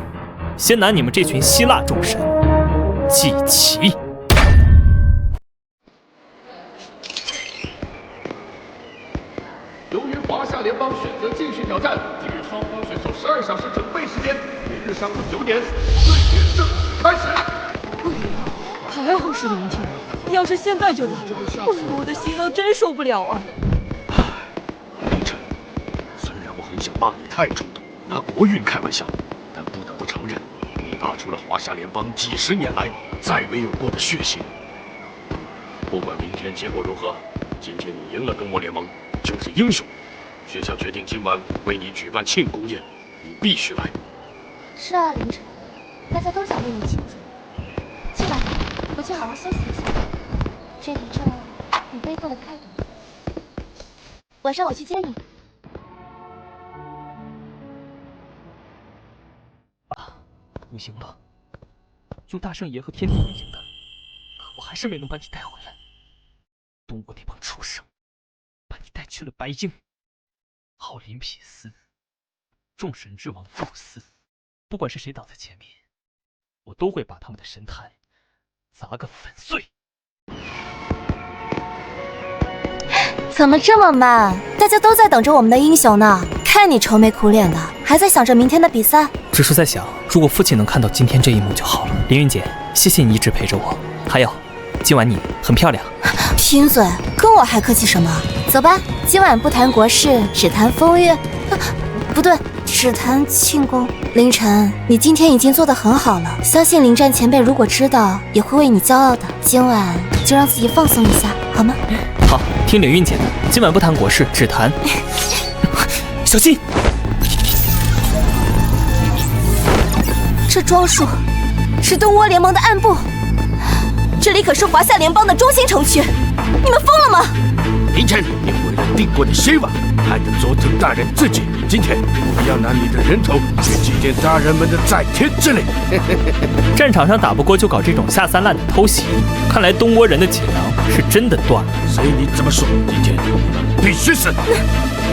先拿你们这群希腊众神祭旗。由于华夏联邦选择继续挑战，给予双方选手12小时准备时间，明日上午9点，对决正式开始。还好是明天，要是现在就来，我的心脏真受不了啊！凌晨，虽然我很想骂你太冲动，拿国运开玩笑，但不得不承认，你拿出了华夏联邦几10年来再没有过的血性。不管明天结果如何，今天你赢了东魔联盟就是英雄。学校决定今晚为你举办庆功宴，你必须来。是啊，凌晨，大家都想为你庆祝。去吧，回去好好休息一下。这一仗你背后的态度，晚上我去接你。你行了，用大圣爷和天地赢的，可我还是没能把你带回来。东国那帮畜生，把你带去了白鹰、奥林匹斯、众神之王宙斯，不管是谁挡在前面，我都会把他们的神坛砸个粉碎。怎么这么慢？大家都在等着我们的英雄呢。看你愁眉苦脸的，还在想着明天的比赛。只是在想，如果父亲能看到今天这一幕就好了。凌云姐，谢谢你一直陪着我。还有，今晚你很漂亮。贫嘴，跟我还客气什么？走吧，今晚不谈国事，只谈风月。不对，只谈庆功。凌晨，你今天已经做得很好了，相信临战前辈如果知道，也会为你骄傲的。今晚就让自己放松一下，好吗？好，听凌云姐的，今晚不谈国事，只谈。小心！这庄树是东倭联盟的暗部，这里可是华夏联邦的中心城区，你们疯了吗？凌晨，你为了帝国的希望，害得佐藤大人自己，今天我要拿你的人头去祭奠大人们的在天之灵。战场上打不过就搞这种下三滥的偷袭，看来东倭人的脊梁是真的断了。随你怎么说，今天必须死。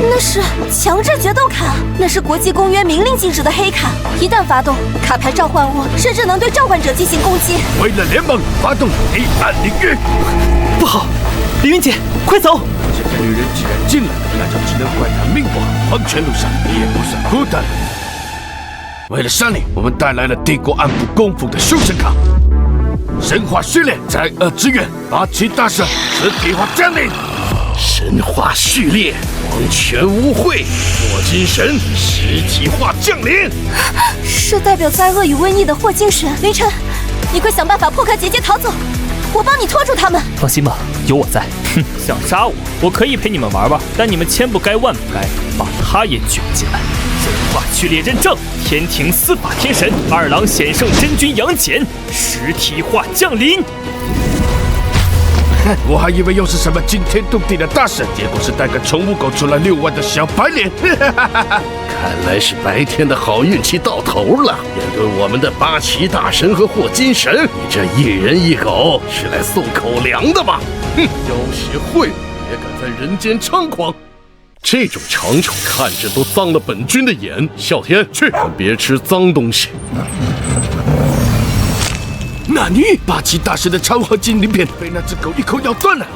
那是强制决斗卡，那是国际公约明令禁止的黑卡，一旦发动，卡牌召唤物甚至能对召唤者进行攻击。为了联盟发动黑暗领域，不好，凌云姐，快走！这个女人既然进来，那就只能怪她命不好。黄泉路上你也不算孤单。为了山里，我们带来了帝国暗部供奉的修神卡。神话序列，在恶之源，八岐大圣实体化降临。神话序列，黄泉污秽，霍金神实体化降临。是代表灾厄与瘟疫的霍金神。凌晨，你快想办法破开结界逃走，我帮你拖住他们。放心吧，有我在。哼，想杀我，我可以陪你们玩玩，但你们千不该万不该把他也卷进来。神话序列认证，天庭司法天神二郎显圣真君杨戬实体化降临。我还以为又是什么惊天动地的大事，结果是带个宠物狗出来遛弯的小白脸。看来是白天的好运气到头了。面对我们的八岐大神和霍金神，你这一人一狗是来送口粮的吗？哼，妖邪秽物也敢在人间猖狂！这种长虫看着都脏了本君的眼。啸天，去，别吃脏东西。那你八岐大神的超合金鳞片被那只狗一口咬断了。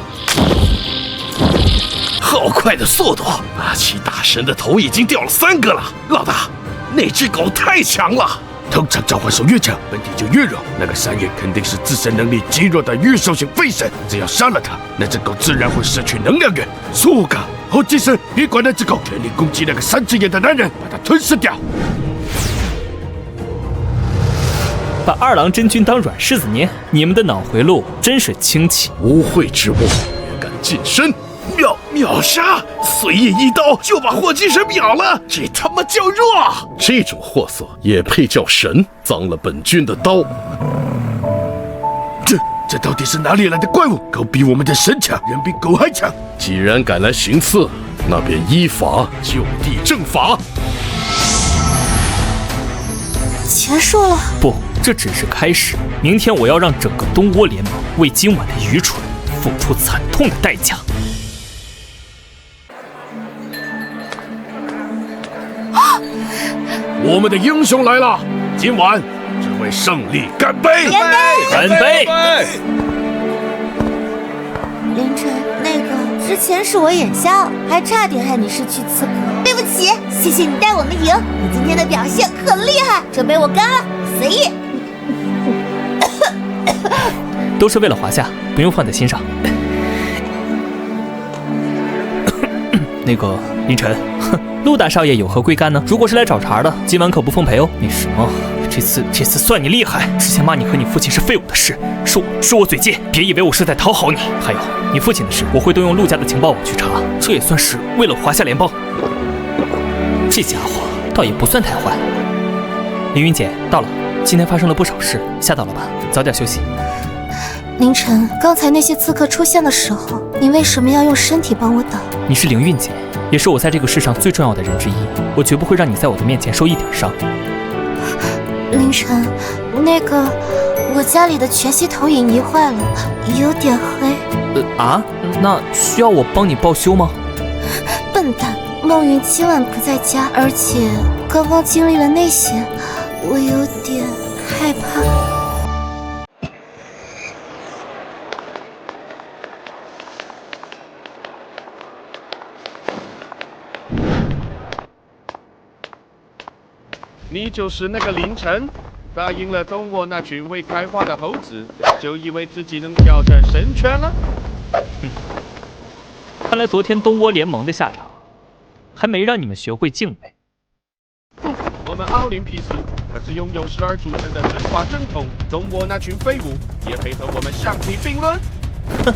好快的速度！八岐大神的头已经掉了3个了。老大，那只狗太强了。通常召唤兽越强，本体就越弱。那个山野肯定是自身能力极弱的御兽型废神，只要杀了他，那只狗自然会失去能量源。苏嘎，后继神，别管那只狗，全力攻击那个3只眼的男人，把他吞噬掉。把二郎真君当软柿子捏，你们的脑回路真是清奇。污秽之物也敢近身，秒杀，随意一刀就把霍金神秒了，这他妈叫弱！这种货色也配叫神？脏了本君的刀！这到底是哪里来的怪物？狗比我们的神强，人比狗还强。既然敢来行刺，那便依法就地正法。结束了？不，这只是开始。明天我要让整个东倭联盟为今晚的愚蠢付出惨痛的代价。我们的英雄来了，今晚只为胜利干杯！干杯！凌晨，那个之前是我眼瞎了，还差点害你失去刺客。对不起，谢谢你带我们赢，你今天的表现很厉害，这杯我干了，随意。都是为了华夏，不用放在心上。那个凌晨，陆大少爷有何贵干呢？如果是来找茬的，今晚可不奉陪哦。那什么，这次算你厉害。之前骂你和你父亲是废物的事，是我嘴贱，别以为我是在讨好你。还有你父亲的事，我会动用陆家的情报网去查，这也算是为了华夏联邦。这家伙倒也不算太坏。凌云姐到了，今天发生了不少事，吓到了吧？早点休息。凌晨，刚才那些刺客出现的时候，你为什么要用身体帮我挡？你是凌云姐，也是我在这个世上最重要的人之一，我绝不会让你在我的面前受一点伤。凌晨，那个我家里的全息投影仪坏了，有点黑。那需要我帮你报修吗？笨蛋，梦云今晚不在家，而且刚刚经历了那些，我有点害怕。你就是那个凌晨，答应了东沃那群未开化的猴子，就以为自己能挑战神权了？看来昨天东倭联盟的下场，还没让你们学会敬畏。我们奥林匹斯可是拥有12组成的神话正统，东倭那群废物也配和我们相提并论？哼，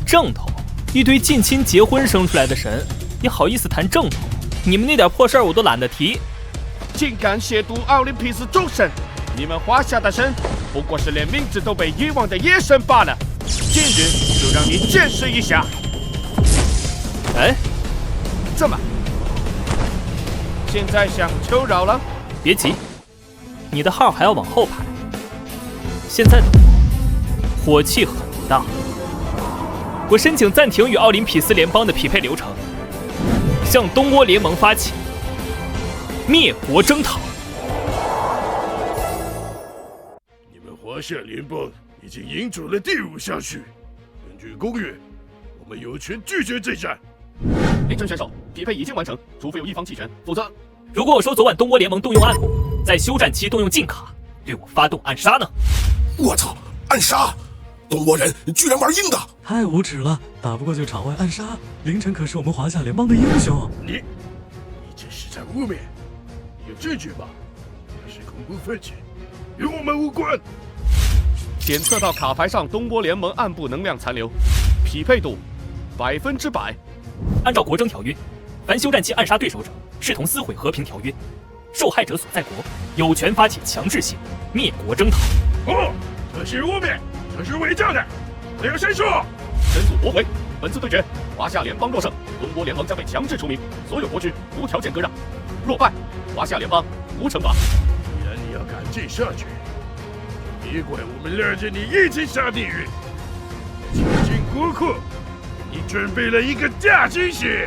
正统，一堆近亲结婚生出来的神，你好意思谈正统？你们那点破事儿我都懒得提。竟敢亵渎奥林匹斯众神！你们华夏的神不过是连名字都被遗忘的野神罢了。今日就让你见识一下。哎，怎么？现在想求饶了？别急，你的号还要往后排。现在的我火气很大，我申请暂停与奥林匹斯联邦的匹配流程，向东欧联盟发起灭国征讨。你们华夏联邦已经赢走了第5项序，根据公约，我们有权拒绝这战。凌晨选手匹配已经完成，除非有一方弃权，否则。如果我说昨晚东欧联盟动用暗部，在休战期动用禁卡，对我发动暗杀呢？我操，暗杀！东欧人居然玩硬的，太无耻了！打不过就场外暗杀，凌晨可是我们华夏联邦的英雄。你这是在污蔑，有证据吗？那是恐怖分子，与我们无关。检测到卡牌上东欧联盟暗部能量残留，匹配度100%。按照国征条约，凡休战期暗杀对手者，视同撕毁和平条约。受害者所在国有权发起强制性灭国征讨。这是污蔑，这是伪造的，我要申诉。申诉驳回。本次对决，华夏联邦若胜，东欧联盟将被强制除名，所有国区无条件割让；若败，华夏联邦无惩罚。既然你要赶尽杀绝，就别怪我们拉着你一起下地狱。请进国库，你准备了一个大惊喜。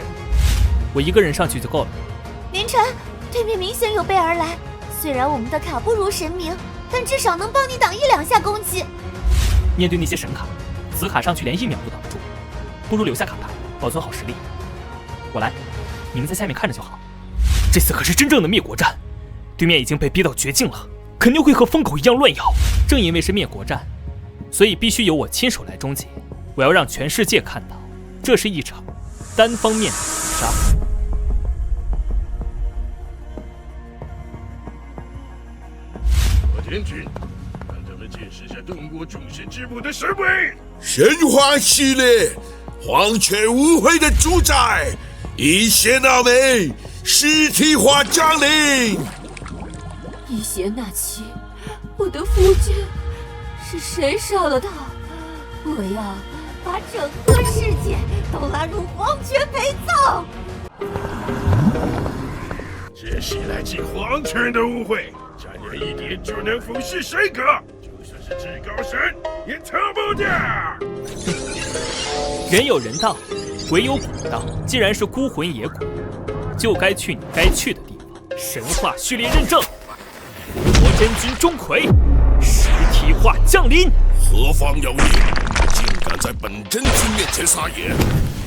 我一个人上去就够了。凌晨，对面明显有备而来，虽然我们的卡不如神明，但至少能帮你挡1、2下攻击。面对那些神卡，紫卡上去连1秒都挡不住，不如留下卡牌，保存好实力。我来，你们在下面看着就好。这次可是真正的灭国战，对面已经被逼到绝境了，肯定会和疯狗一样乱咬。正因为是灭国战，所以必须由我亲手来终结。我要让全世界看到，这是一场单方面的屠杀。天君，让他们见识下东国众神之母的神威。神话系列，黄泉无悔的主宰，一邪那美，实体化降临。一邪那岐，我的夫君，是谁杀了他？我要把整个世界都拉入黄泉陪葬。这是来自黄泉的误会。沾染一点就能腐蚀神格，就算是至高神也逃不掉。人有人道，鬼有鬼道。既然是孤魂野鬼，就该去你该去的地方。神话序列认证，我真君钟馗，实体化降临。何方妖孽，竟敢在本真君面前撒野？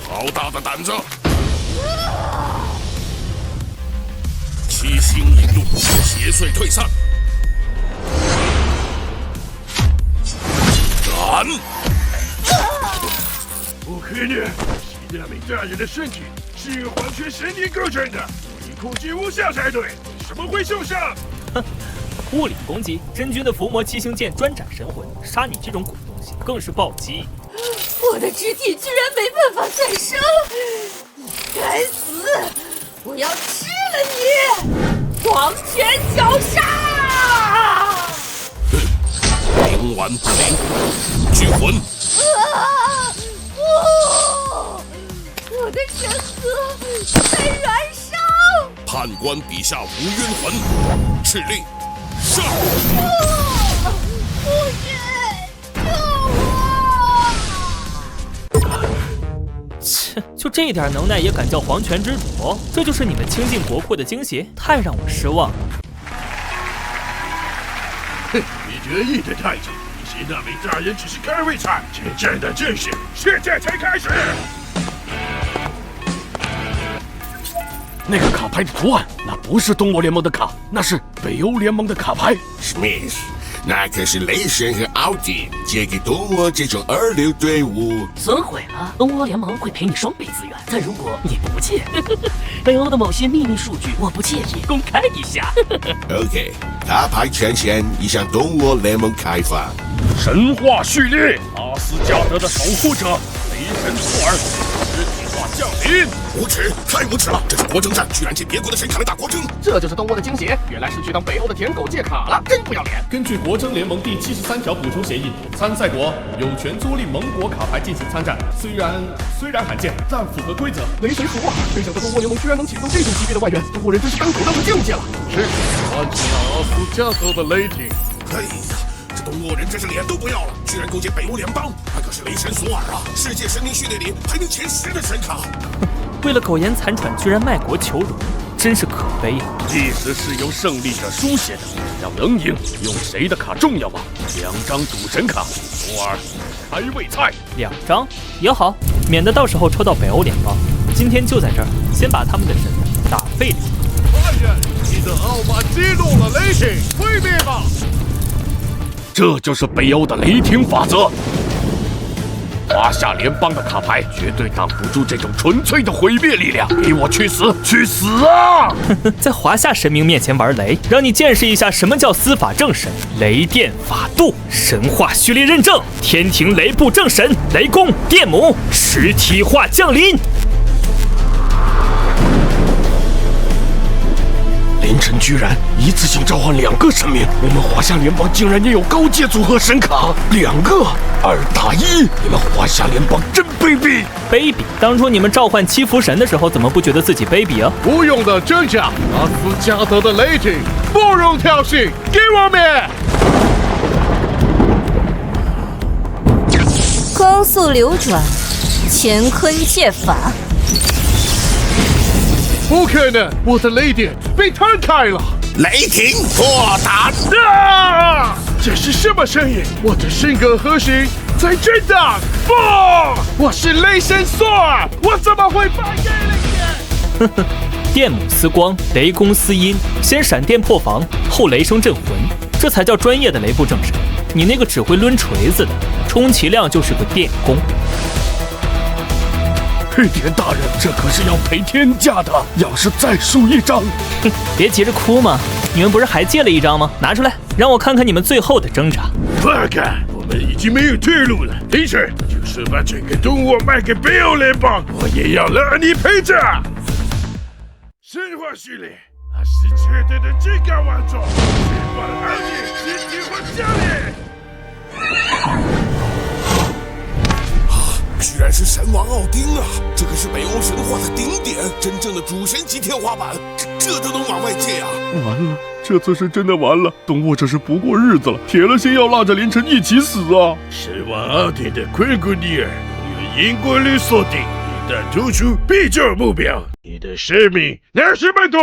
好大的胆子！七星引路，邪祟退散。斩！不可能，西大美大人的身体是由黄泉神力构成的，你控制无效才对，怎么会受伤？哼，物理攻击，真君的伏魔七星剑专斩神魂，杀你这种鬼东西更是暴击。我的肢体居然没办法再生，你该死！我要吃了你！黄泉绞杀！冥顽不灵，聚魂！不！我的神格在燃烧！判官笔下无冤魂，敕令上！夫君，救我！切，就这点能耐也敢叫黄泉之主？这就是你们倾尽国库的惊喜？太让我失望了。哼，你得意的太久，西大美大人只是开胃菜，真正的正事现在才开始。那个卡牌的图案，那不是东欧联盟的卡，那是北欧联盟的卡牌。Smith， 那可是雷神和奥丁借给东欧这种二流队伍。损毁了，东欧联盟会赔你双倍资源。但如果你不借，北欧的某些秘密数据，我不介意公开一下。OK， 卡牌权限已向东欧联盟开放。神话序列，阿斯加德的守护者，雷神托尔，实体化降临。无耻，太无耻了！这是国征战，居然借别国的神卡来打国征，这就是东欧的惊喜。原来是去当北欧的舔狗借卡了，真不要脸！根据国征联盟第73条补充协议，参赛国有权租赁盟国卡牌进行参战。虽然罕见，但符合规则。雷神说话，没想到东欧联盟居然能请到这种级别的外援，东欧人真是当狗当成境界了。是，换起了阿斯加德的雷霆。哎呀，这东沃人真是脸都不要了，居然勾结北欧联邦，那可是雷神索尔啊，世界神灵序列里排名前10的神卡。为了苟延残喘，居然卖国求荣，真是可悲啊！历史是由胜利者书写的，要能赢，用谁的卡重要吗？2张赌神卡，索尔还未菜，2张也好，免得到时候抽到北欧联邦。今天就在这儿，先把他们的神打废了。坏人，你的傲慢激怒了雷霆，毁灭吧！这就是北欧的雷霆法则。华夏联邦的卡牌绝对挡不住这种纯粹的毁灭力量，给我去死！去死啊！在华夏神明面前玩雷，让你见识一下什么叫司法正神。雷电法度，神话序列认证，天庭雷部正神雷公电母实体化降临。凌晨居然一次性召唤2个神明，我们华夏联邦竟然也有高阶组合神卡，2个2打1，你们华夏联邦真卑鄙！卑鄙！当初你们召唤七福神的时候，怎么不觉得自己卑鄙啊？无用的真假，阿斯加德的雷霆，不容挑衅，给我灭！光速流转，乾坤借法。不可能，我的雷电被弹开了！雷霆破胆！啊！这是什么声音？我的性格核心在震荡！不，我是雷神索尔，我怎么会败给雷电？电母撕光，雷公撕阴，先闪电破防，后雷声震魂，这才叫专业的雷部正神。你那个只会抡锤子的，充其量就是个电工。黑田大人，这可是要赔天价的！要是再输1张，别急着哭嘛，你们不是还借了1张吗？拿出来，让我看看你们最后的挣扎。快看，我们已经没有退路了。的确，就是把这个东沃卖给北欧联邦，我也要让你赔偿。神话序列，那是绝对的至高万众，神话2年实体化降临。居然是神王奥丁啊！这可是北欧神话的顶点，真正的主神级天花板，这都能往外借啊！完了，这次是真的完了，东沃这是不过日子了，铁了心要拉着凌晨一起死啊！神王奥丁的奎古尼尔拥有因果律锁定，一旦突出必救目标，你的生命拿什么多？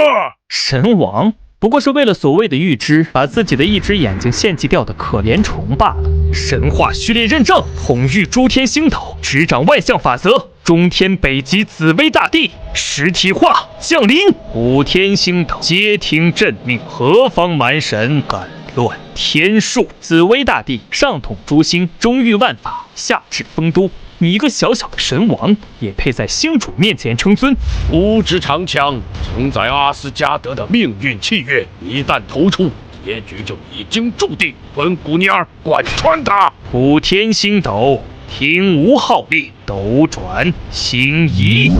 神王不过是为了所谓的预知，把自己的一只眼睛献祭掉的可怜虫罢了。神话序列认证，统御诸天星斗，执掌万象法则，中天北极紫薇大帝实体化降临，五天星斗皆听朕命，何方蛮神敢乱天数？紫薇大帝上统诸星，中御万法，下治丰都。你一个小小的神王，也配在星主面前称尊？无知长枪承载阿斯加德的命运契约，一旦投出，结局就已经注定。本古尼尔贯穿他。五天星斗，听吾号令，斗转星移。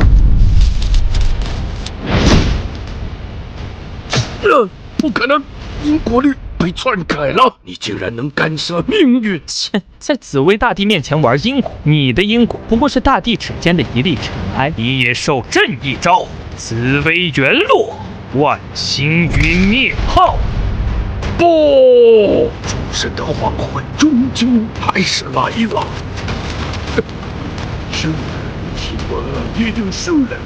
不可能，因果律被篡改了，你竟然能干涉命运！切，在紫薇大帝面前玩因果，你的因果不过是大地指尖的一粒尘埃，你也受朕一招，紫薇原落，万星陨灭号。不，诸神的黄昏终究还是来了。生人是我一定输了，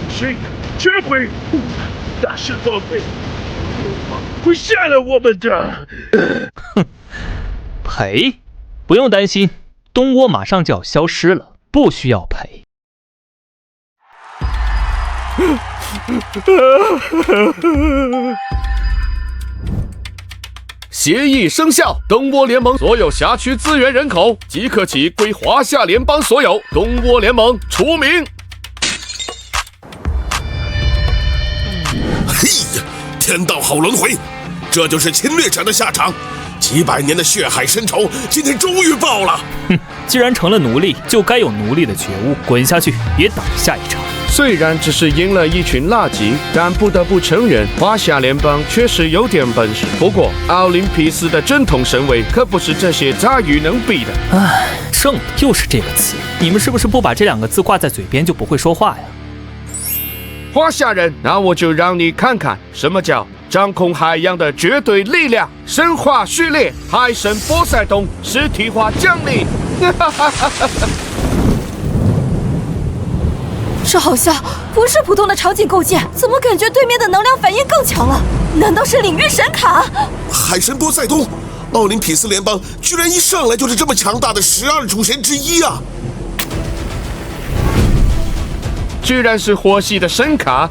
谁绝会大事报备。会杀了我们的。哼，赔？不用担心，东窝马上就要消失了，不需要赔。协议生效，东窝联盟所有辖区资源人口即刻起归华夏联邦所有，东窝联盟除名。嘿呀！天道好轮回，这就是侵略者的下场。几百年的血海深仇，今天终于报了。哼，既然成了奴隶，就该有奴隶的觉悟。滚下去，别等下一场。虽然只是赢了一群垃圾，但不得不承认，华夏联邦确实有点本事。不过，奥林匹斯的正统神位可不是这些杂鱼能比的。唉，正又是这个词，你们是不是不把这2个字挂在嘴边就不会说话呀？华夏人，那我就让你看看什么叫掌控海洋的绝对力量，神话序列，海神波塞冬实体化降临。这好像不是普通的场景构建，怎么感觉对面的能量反应更强了？难道是领域神卡？海神波塞冬，奥林匹斯联邦居然一上来就是这么强大的12主神之一啊！居然是火系的神卡，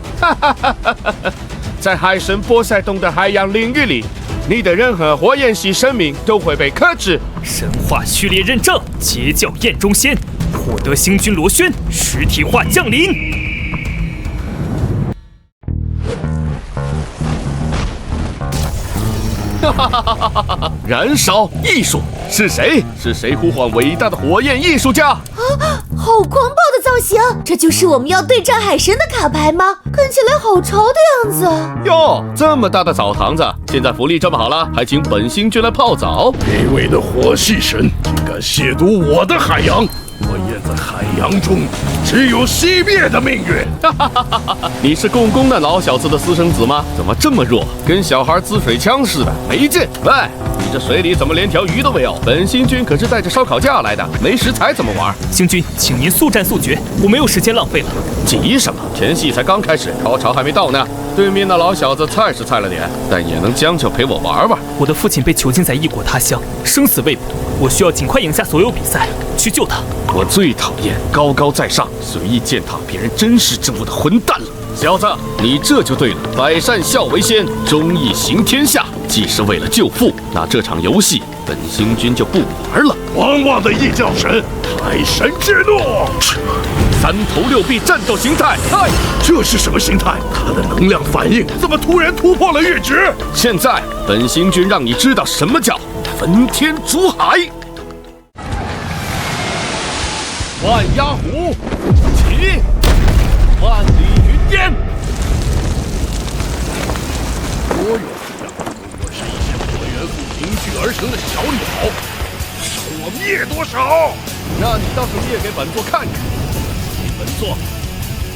在海神波塞冬的海洋领域里，你的任何火焰系生命都会被克制。神话序列认证，截教焰中仙，获得星君螺旋实体化降临。燃烧艺术是谁？是谁呼唤伟大的火焰艺术家？啊，好狂暴的造型！这就是我们要对战海神的卡牌吗？看起来好潮的样子。哟，这么大的澡堂子，现在福利这么好了，还请本星君来泡澡。卑微的火系神，敢亵渎我的海洋！我愿在海洋中只有熄灭的命运。你是共工那老小子的私生子吗？怎么这么弱，跟小孩滋水枪似的，没劲！喂，你这水里怎么连条鱼都没有？本星君可是带着烧烤架来的，没食材怎么玩？星君，请您速战速决，我没有时间浪费了。急什么？前戏才刚开始，高潮还没到呢。对面那老小子菜是菜了点，但也能将就陪我玩玩。我的父亲被囚禁在异国他乡，生死未卜，我需要尽快赢下所有比赛，去救他。我最讨厌高高在上、随意践踏别人真实之物的混蛋了。小子，你这就对了，百善孝为先，忠义行天下。既是为了救父，那这场游戏本星君就不玩了。狂妄的异教神，海神之怒！3头6臂战斗形态，嗨，这是什么形态？它的能量反应怎么突然突破了阈值？现在本星君让你知道什么叫焚天逐海。万鸦虎起，万里云烟。多元力量不过是一些火元素凝聚而成的小鸟，我灭多少？那你倒是灭给本座看看。本座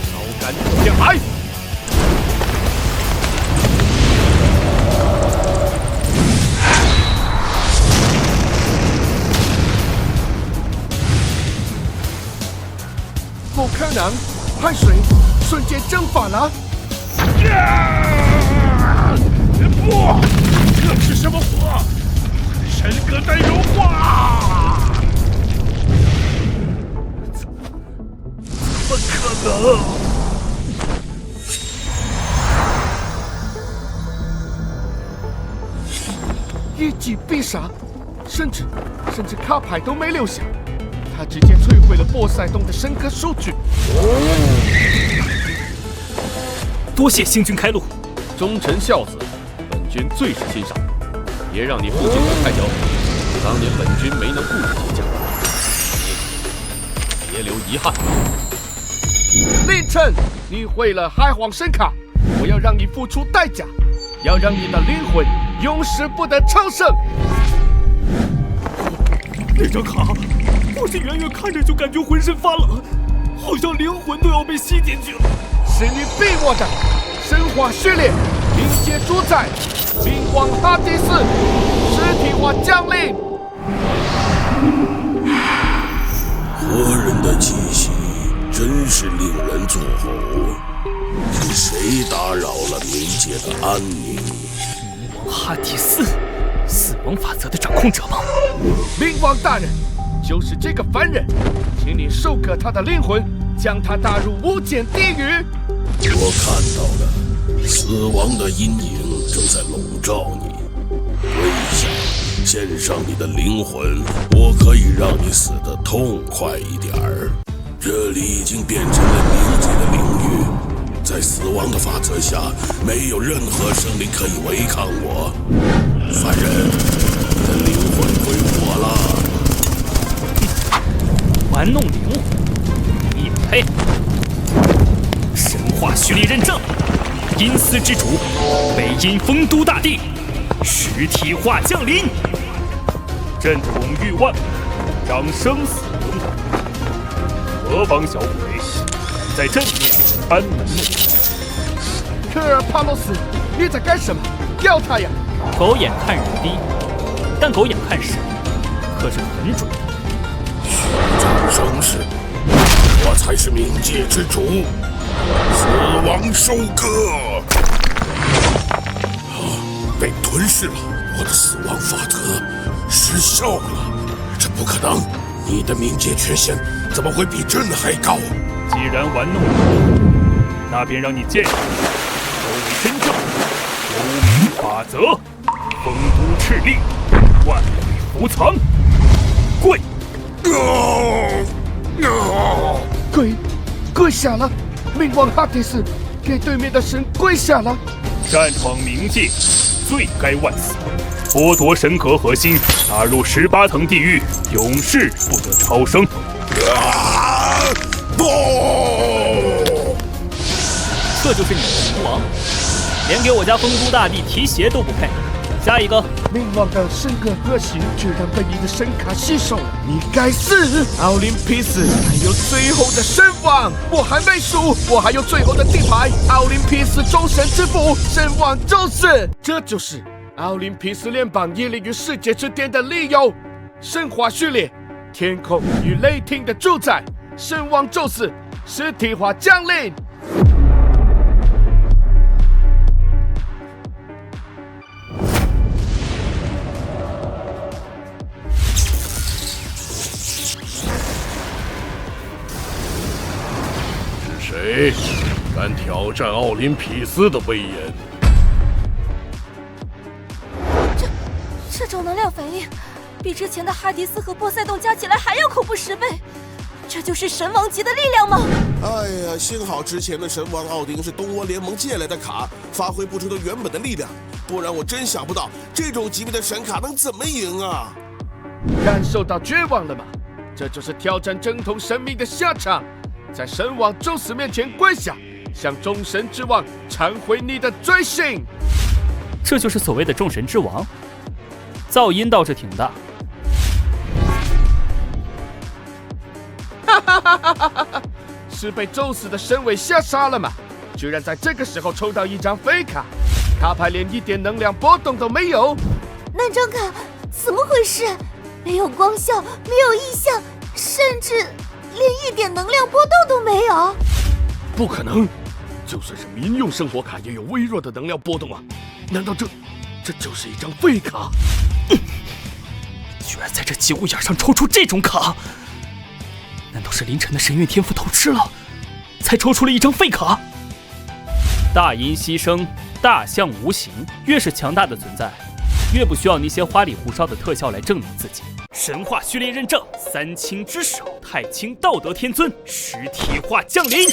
烧干这片海。不可能，海水瞬间蒸发了。不，这是什么火？神格在融化！怎么可能？一击必杀，甚至卡牌都没留下。他直接摧毁了波塞冬的神格数据。多谢星君开路，忠臣孝子，本君最是欣赏。别让你父亲等太久，当年本君没能顾及其家，别留遗憾。令臣，你毁了海皇神卡，我要让你付出代价，要让你的灵魂永世不得超生。那张卡，我是远远看着就感觉浑身发冷，好像灵魂都要被吸进去了。是你逼我的！神话序列，灵界主宰，冥王哈迪斯，实体化降临。活人的气息真是令人作呕。是谁打扰了冥界的安宁？冥王哈迪斯，死亡法则的掌控者吗？冥王大人，就是这个凡人，请你收割他的灵魂，将他打入无间地狱。我看到了，死亡的阴影正在笼罩你。跪下，献上你的灵魂，我可以让你死得痛快一点儿。这里已经变成了冥界的领域，在死亡的法则下，没有任何生灵可以违抗我。凡人，你的灵魂归我了。玩弄灵魂，你也配？神话序列认证，阴司之主，北阴丰都大帝，实体化降临。朕统御万物，掌生死轮回。何方小鬼，在朕面前班门弄斧？科尔帕诺斯，你在干什么？掉他呀！狗眼看人低，但狗眼看神可是很准的。虚张声势，我才是冥界之主，死亡收割。被吞噬了，我的死亡法则失效了，这不可能！你的冥界权限怎么会比朕还高？既然玩弄我，那便让你见识何为真正幽冥法则。丰都赤壁，万鬼伏藏，跪！跪下了！冥王哈迪斯给对面的神跪下了！擅闯冥界，罪该万死。剥夺神格核心，打入18层地狱，永世不得超生。不！这就是你的冥王，连给我家丰都大帝提鞋都不配。下一个，冥王的神格核心居然被你的神卡吸收了，你该死！奥林匹斯还有最后的神王，我还没输，我还有最后的底牌，奥林匹斯众神之父，神王宙斯，这就是奥林匹斯联邦屹立于世界之巅的理由。神话序列，天空与雷霆的主宰，神王宙斯实体化降临。谁敢挑战奥林匹斯的威严？这种能量反应，比之前的哈迪斯和波塞冬加起来还要恐怖10倍。这就是神王级的力量吗？哎呀，幸好之前的神王奥丁是东欧联盟借来的卡，发挥不出它原本的力量，不然我真想不到这种级别的神卡能怎么赢啊！感受到绝望了吗？这就是挑战正统神明的下场，在神王宙斯面前跪下，向众神之王忏悔你的罪行。这就是所谓的众神之王，噪音倒是挺大。是被宙斯的神威吓傻了吗？居然在这个时候抽到一张废卡，卡牌连一点能量波动都没有。那张卡怎么回事？没有光效，没有意象，甚至连一点能量波动都没有。不可能，就算是民用生活卡也有微弱的能量波动啊！难道这就是一张废卡？居然在这节骨眼上抽出这种卡，难道是凌晨的神韵天赋透支了，才抽出了一张废卡？大音希声，大象无形。越是强大的存在，越不需要那些花里胡哨的特效来证明自己。神话序列认证，三清之首太清道德天尊实体化降临。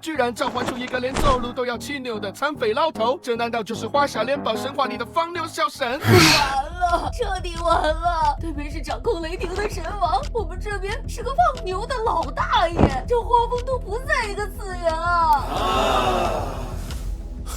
居然召唤出一个连走路都要骑牛的残废老头，这难道就是华夏联邦神话里的放牛小神？完了，彻底完了！对面是掌控雷霆的神王，我们这边是个放牛的老大爷，这画风都不在一个次元啊！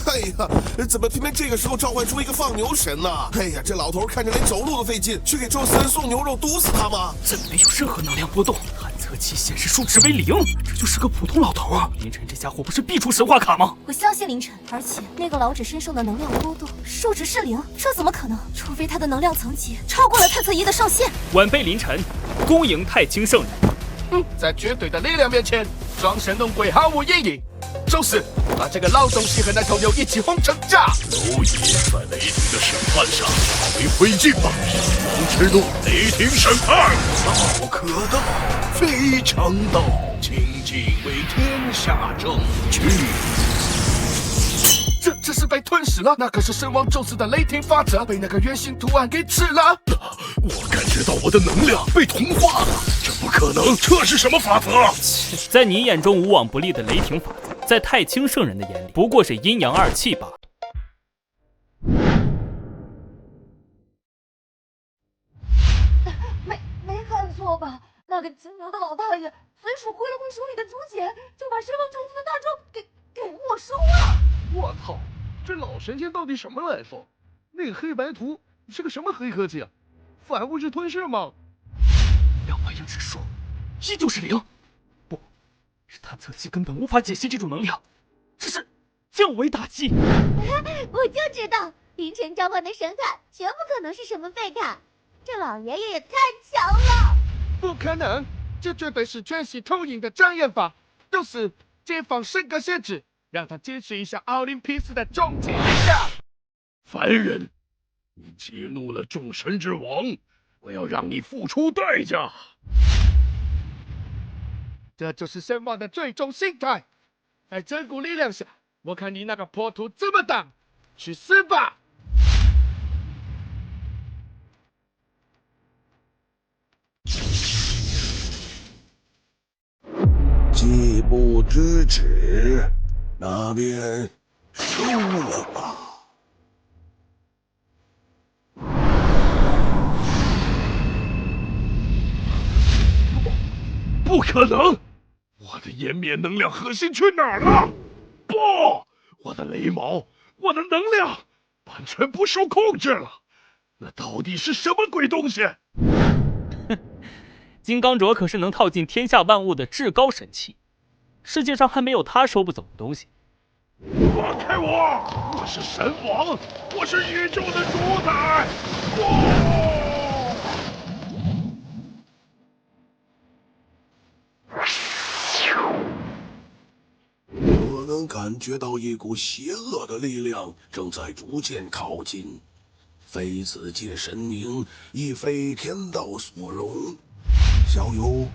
哎呀，怎么偏偏这个时候召唤出一个放牛神呢？哎呀，这老头看着连走路都费劲，去给宙斯人送牛肉，毒死他吗？怎么没有任何能量波动？探测器显示数值为0，这就是个普通老头啊！凌晨这家伙不是必出神话卡吗？我相信凌晨，而且那个老者身上的能量波动数值是0，这怎么可能？除非他的能量层级超过了探测仪的上限。晚辈凌晨，恭迎太清圣人。在绝对的力量面前，装神弄鬼毫无意义。宙斯，把这个老东西和那头牛一起轰成渣！蝼蚁在雷霆的审判上化为灰烬吧！王之怒，雷霆审判，道可道，非常道，请尽为天下正去。这是被吞噬了，那可是神王宙斯的雷霆法则被那个圆形图案给吃了。我感觉到我的能量被同化了，这不可能，这是什么法则？在你眼中无往不利的雷霆法则，在太清圣人的眼里不过是阴阳二气罢了。没看错吧？那个金牛的老大爷随手挥了挥手里的竹简，就把神王宙斯的大招给没收了。我操，这老神仙到底什么来头？那个黑白图是个什么黑科技啊？反物质吞噬吗？廖怀英是说，依旧是0。不是探测器根本无法解析这种能量，这是降维打击。我就知道凌晨召唤的神卡绝不可能是什么废卡，这老爷爷也太强了。不可能，这绝对是全息投影的障眼法，就是解放神格限制，让他见识一下奥林匹斯的终极力量。凡人，你激怒了众神之王，我要让你付出代价。这就是神王的最终形态。在这股力量下，我看你那个破土这么大，去死吧！既不知耻，那便输了吧。不可能！我的湮灭能量核心去哪儿了？不，我的雷毛，我的能量完全不受控制了。那到底是什么鬼东西？哼，金刚镯可是能套进天下万物的至高神器，世界上还没有他收不走的东西。放开我！我是神王，我是宇宙的主宰！我能感觉到一股邪恶的力量正在逐渐靠近，非此界神明，亦非天道所容。小友，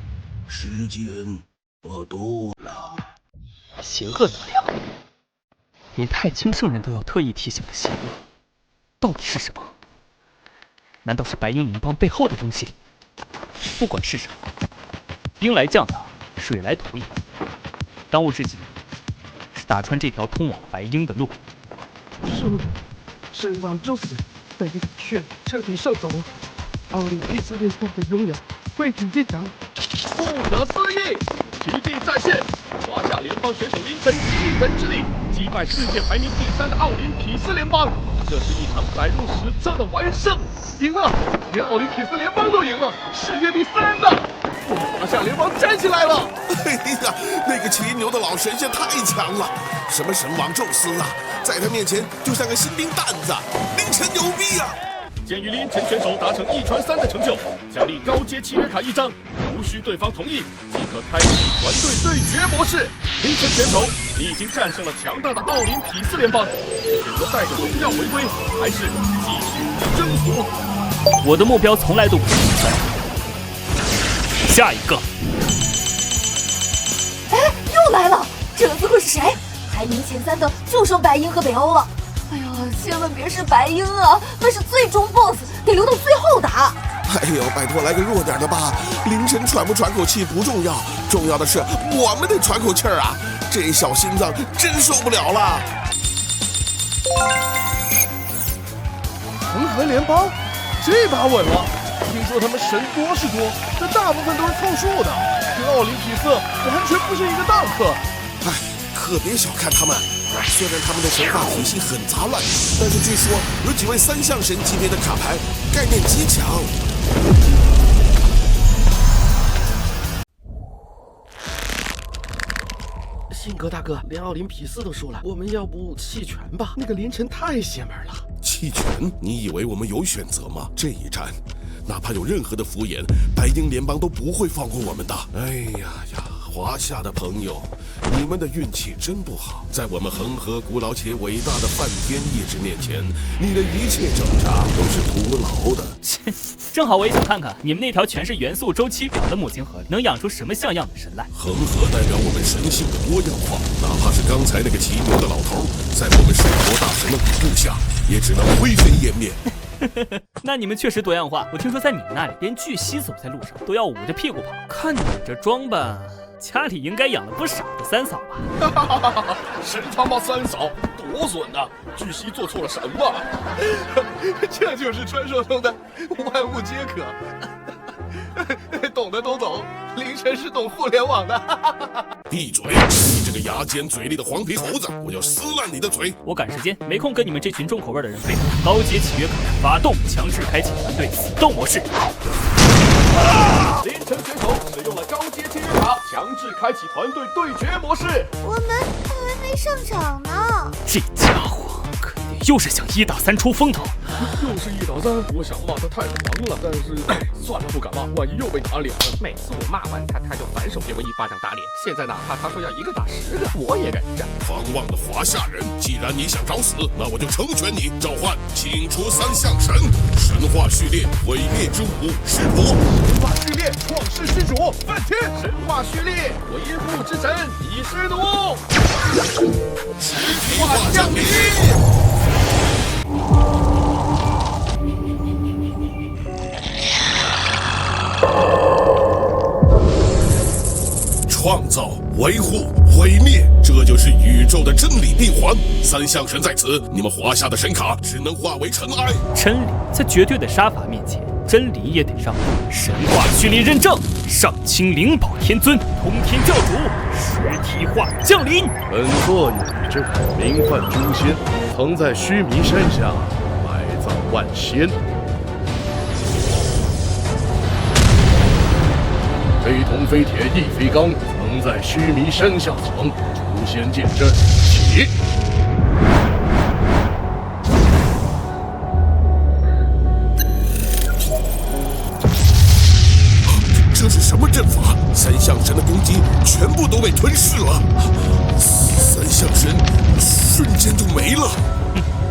时间不多了。邪恶能量，连太清圣人都要特意提醒的邪恶，到底是什么？难道是白鹰联邦背后的东西？不管是什么，兵来将挡，水来土掩。当务之急是打穿这条通往白鹰的路。神王之死，被却彻底收走，奥林匹斯联邦的拥有会举进场。不可思议！奇迹再现，华夏联邦选手凌晨以一人之力击败世界排名第3的奥林匹斯联邦，这是一场载入史册的完胜，赢了，连奥林匹斯联邦都赢了，世界第3的。华夏联邦站起来了！哎呀，那个骑牛的老神仙太强了，什么神王宙斯啊，在他面前就像个新兵蛋子。凌晨牛逼啊！鉴于凌晨选手达成1传3的成就，奖励高阶契约卡1张，无需对方同意即可开启团队对决模式。凌晨选手，你已经战胜了强大的奥林匹斯联邦，是选择带着荣耀回归，还是继续征服？我的目标从来都不是第3。下一个，哎，又来了！这次会是谁？排名前3的就剩白鹰和北欧了。哎呀，千万别是白鹰啊！那是最终 BOSS， 得留到最后打。哎呦，拜托来个弱点的吧！凌晨喘不喘口气不重要，重要的是我们得喘口气儿啊！这小心脏真受不了了。恒河联邦，这把稳了。听说他们神多是多，但大部分都是凑数的，跟奥林匹斯完全不是一个档次。哎，可别小看他们，虽然他们的神话体系很杂乱，但是据说有几位3象神级别的卡牌，概念极强。信哥大哥，连奥林匹斯都输了，我们要不弃权吧？那个凌晨太邪门了。弃权？你以为我们有选择吗？这一战，哪怕有任何的敷衍，白鹰联邦都不会放过我们的。哎呀呀，华夏的朋友，你们的运气真不好，在我们恒河古老且伟大的梵天意志面前，你的一切挣扎都是徒劳的。正好我也想看看你们那条全是元素周期表的母亲河里能养出什么像样的神来。恒河代表我们神性的多样化，哪怕是刚才那个骑牛的老头，在我们神国大神的鼓舞下，也只能灰飞烟灭。那你们确实多样化，我听说在你们那里，连巨蜥走在路上都要捂着屁股跑。看你们这装扮，家里应该养了不少的3嫂吧？谁他妈3嫂，多损呐！巨蜥做错了什么？这就是传说中的万物皆可。懂的都懂，凌晨是懂互联网的。闭嘴！你这个牙尖嘴利的黄皮猴子，我要撕烂你的嘴！我赶时间，没空跟你们这群重口味的人废话。高阶契约卡发动，强制开启团队死斗模式。连城选手使用了高阶契约卡，强制开启团队对决模式。我们还没上场呢。这家伙肯定又是想1打3出风头。又是1打3，我想骂他太狂了，但是算了，不敢骂，万一又被打脸了。每次我骂完他，他就反手给我1巴掌打脸。现在哪怕他说要1个打10个，我也敢战。狂妄的华夏人，既然你想找死，那我就成全你。召唤，请出3项神，神话序列，毁灭之舞，弑婆。神话序列，旷世施主，梵天。神话序列，维护之神，以师奴。实体化降临。创造、维护、毁灭，这就是宇宙的真理闭环。3项神在此，你们华夏的神卡只能化为尘埃。真理在绝对的杀伐面前，真理也得让步。神话序列认证，上清灵宝天尊，通天教主，实体化降临。本座宇宙名唤诛仙，曾在须弥山下埋葬万仙。非铜非铁亦非钢，曾在须弥山下藏。诛仙剑阵起。这是什么阵法？3项神的攻击全部都被吞噬了，3项神瞬间就没了。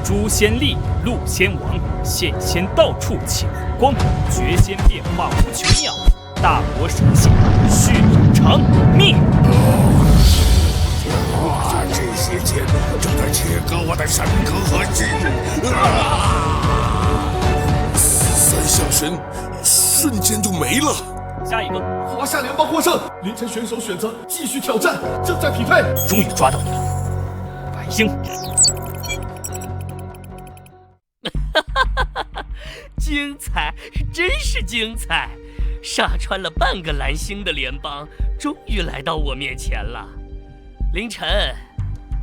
诛仙力，戮仙王，现仙到处起火光，绝仙变化无穷妙，大魔神仙，续有长命。这些剑正在切割我的神格和筋。3项神瞬间就没了。下一个，华夏联邦获胜，凌晨选手选择继续挑战，正在匹配。终于抓到你了，白鹰。精彩，真是精彩！杀穿了半个蓝星的联邦，终于来到我面前了。凌晨，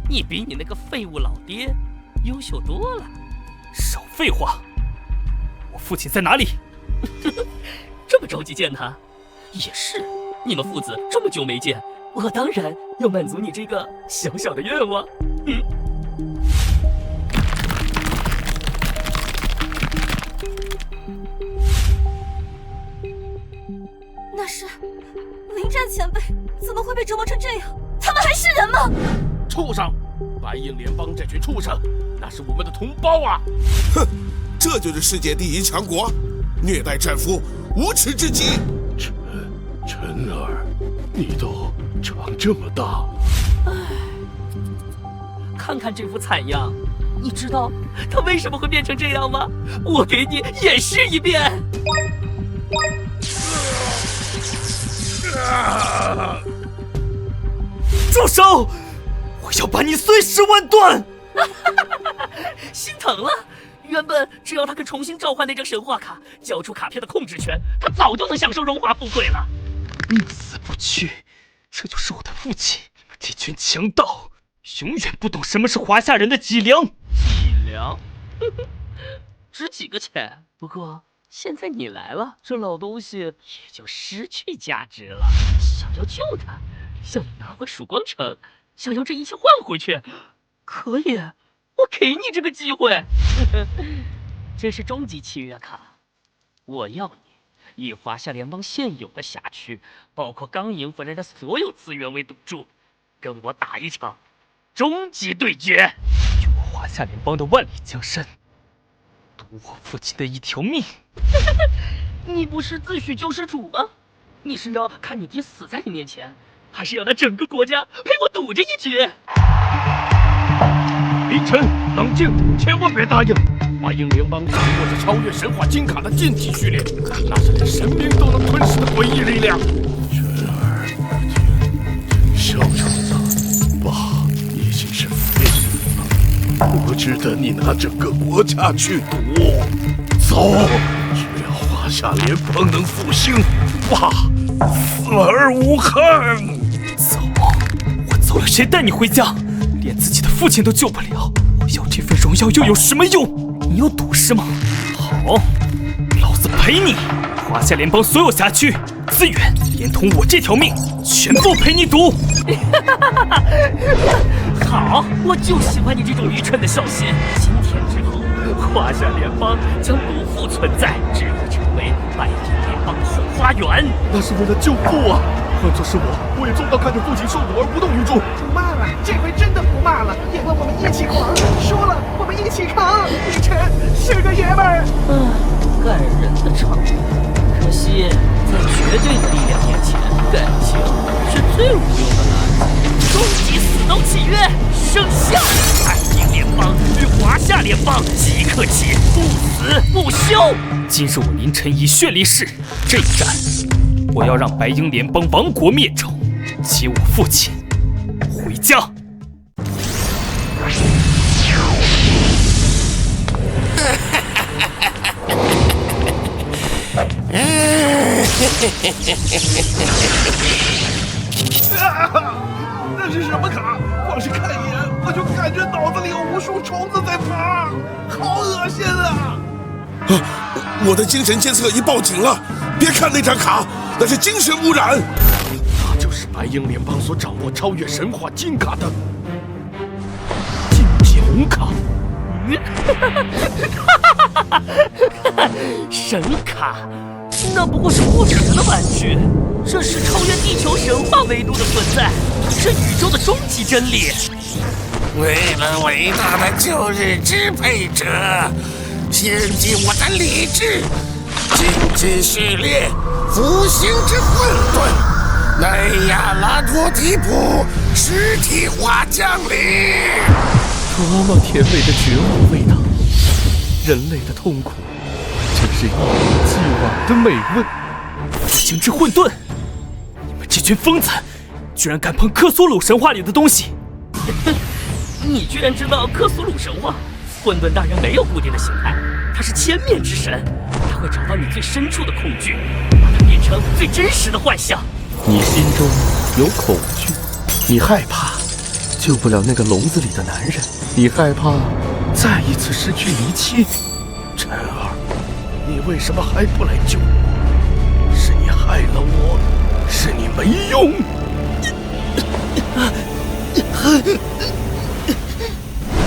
你比你那个废物老爹优秀多了。少废话！我父亲在哪里？这么着急见他？也是，你们父子这么久没见，我当然要满足你这个小小的愿望。那是临战前辈，怎么会被折磨成这样？他们还是人吗？畜生！白鹰联邦这群畜生，那是我们的同胞啊！哼，这就是世界第1强国，虐待战俘，无耻至极。晨儿，你都长这么大了。看看这副惨样，你知道他为什么会变成这样吗？我给你演示一遍。住手！我要把你碎尸万段！心疼了。原本只要他肯重新召唤那张神话卡，交出卡片的控制权，他早就能享受荣华富贵了。你死不去，这就是我的父亲。这群强盗永远不懂什么是华夏人的脊梁。脊梁？值几个钱？不过现在你来了，这老东西也就失去价值了。想要救他，想要拿回曙光城，想要这一切换回去，可以，我给你这个机会。这是终极契约卡，我要你以华夏联邦现有的辖区，包括刚营府内的所有资源为赌注，跟我打一场终极对决，用我华夏联邦的万里江山，赌我父亲的一条命。你不是自诩救世主吗？你是要看你爹死在你面前，还是要他整个国家陪我赌这一局？凌晨，冷静，千万别答应！华鹰联邦掌握着超越神话金卡的禁忌序列，那是连神明都能吞噬的诡异力量。晨儿，真嚣张的，爸已经是废物了，不值得你拿整个国家去赌。走，只要华夏联邦能复兴，爸死而无憾。走，我走了，谁带你回家？连自己的父亲都救不了，我要这份荣耀又有什么用？你要赌是吗？好，老子陪你！华夏联邦所有辖区资源，连同我这条命，全部陪你赌。好，我就喜欢你这种愚蠢的小心。今天之后，华夏联邦将不复存在，只会成为白银联邦的后花园。那是为了救父啊！换作是我也做不到看着父亲受苦而无动于衷。不骂了，这回真的不骂了，赢了我们一起狂，输了我们一起扛。凌晨是个爷们儿。感人的场面，可惜在绝对的力量面前，感情是最无用的垃圾。终极死斗契约生效，白银联邦与华夏联邦即刻起，不死不休。今日我凌晨以血立誓，这一战我要让白鹰联邦亡国灭种，接我父亲回家。那是什么卡？光是看一眼，我就感觉脑子里有无数虫子在爬，好恶心啊！我的精神监测仪报警了，别看那张卡，那是精神污染。它就是白鹰联邦所掌握超越神话金卡的禁忌红卡。神卡，那不过是不实的玩具。这是超越地球神话维度的存在，是宇宙的终极真理。为了伟大的旧日支配者，献祭我的理智，禁忌序列，复兴之混沌，奈亚拉托提普实体化降临。多么甜美的绝望味道！人类的痛苦，真是一如既往的美味。复兴之混沌，你们这群疯子，居然敢碰克苏鲁神话里的东西！你居然知道克苏鲁神话？混沌大人没有固定的形态，他是千面之神，他会找到你最深处的恐惧，把它变成最真实的幻想。你心中有恐惧，你害怕救不了那个笼子里的男人，你害怕再一次失去离妻。晨儿，你为什么还不来救我？是你害了我，是你没用。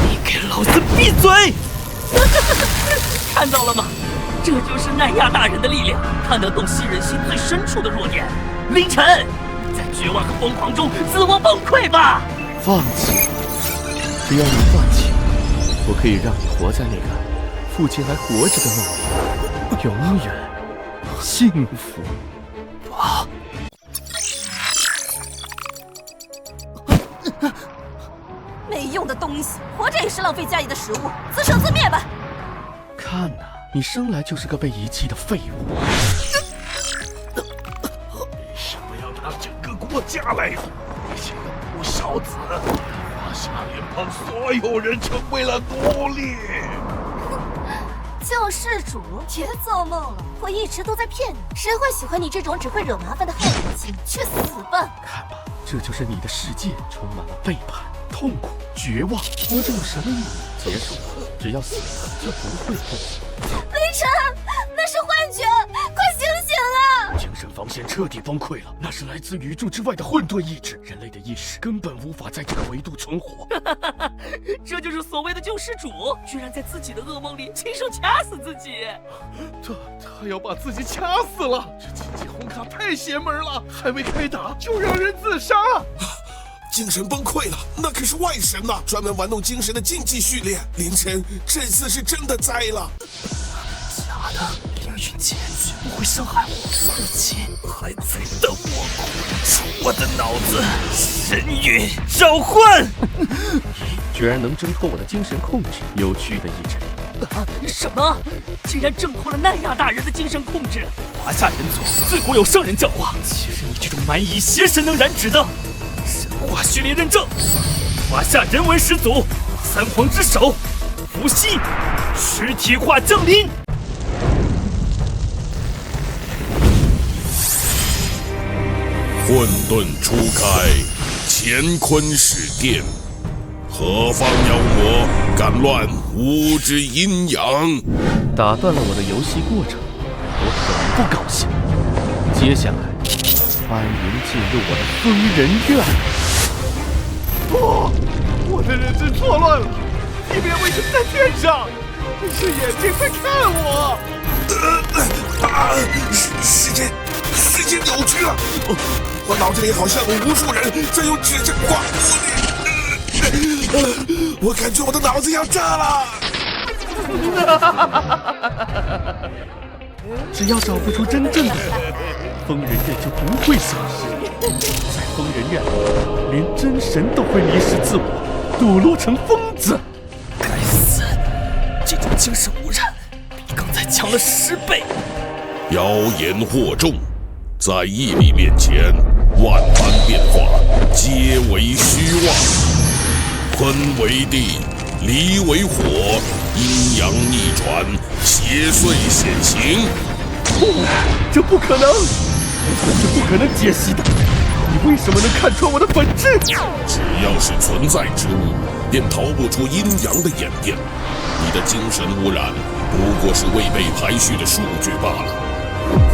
你给老子闭嘴！看到了吗？这就是奈亚大人的力量，他能洞悉人心最深处的弱点。凌晨，在绝望和疯狂中自我崩溃吧！放弃，只要你放弃，我可以让你活在那个父亲还活着的梦里，永远幸福吧。没用的东西，活着也是浪费家里的食物，自生自灭吧！看呐，你生来就是个被遗弃的废物。为什么要拿整个国家来赌？这些个不孝子，华夏联邦所有人成为了奴隶。救世主，别做梦了！我一直都在骗你，谁会喜欢你这种只会惹麻烦的害人精？去死吧！看吧，这就是你的世界，充满了背叛、痛苦、绝望。活着有什么意义？结束了，只要死了就不会痛苦。凌晨，那是幻觉，快醒醒啊！精神防线彻底崩溃了，那是来自宇宙之外的混沌意志，人类的意识根本无法在这个维度存活。这就是所谓的救世主，居然在自己的噩梦里亲手掐死自己。他要把自己掐死了，这禁忌红卡太邪门了，还没开打就让人自杀。精神崩溃了，那可是外神呐，专门玩弄精神的禁忌序列。凌晨，这次是真的栽了。假的，凌云剑绝不会伤害我，父亲还在等我控制我的脑子。神韵召唤，居然能挣脱我的精神控制，有趣的意志力。什么？竟然挣脱了奈亚大人的精神控制？华夏人族自古有圣人教化，其实你这种蛮夷邪神能染指的。神话序列认证，华夏人文始祖，三皇之首，伏羲，实体化降临。混沌初开，乾坤始奠。何方妖魔敢乱吾之阴阳？打断了我的游戏过程，我很不高兴。接下来，欢迎进入我的疯人院。不，我的认知错乱了，地面为什么在天上？是眼睛在看我。时间扭曲了，我脑子里好像有无数人在用指针划我，我感觉我的脑子要炸了。只要找不出真正的人，疯人院就不会消失。在疯人院，连真神都会迷失自我，堕落成疯子。该死，这种精神污染比刚才强了10倍。谣言惑众，在毅力面前，万般变化皆为虚妄。坤为地，离为火，阴阳逆转，邪祟显形。不，这不可能，这是不可能解析的。你为什么能看穿我的本质？只要是存在之物，便逃不出阴阳的演变。你的精神污染不过是未被排序的数据罢了。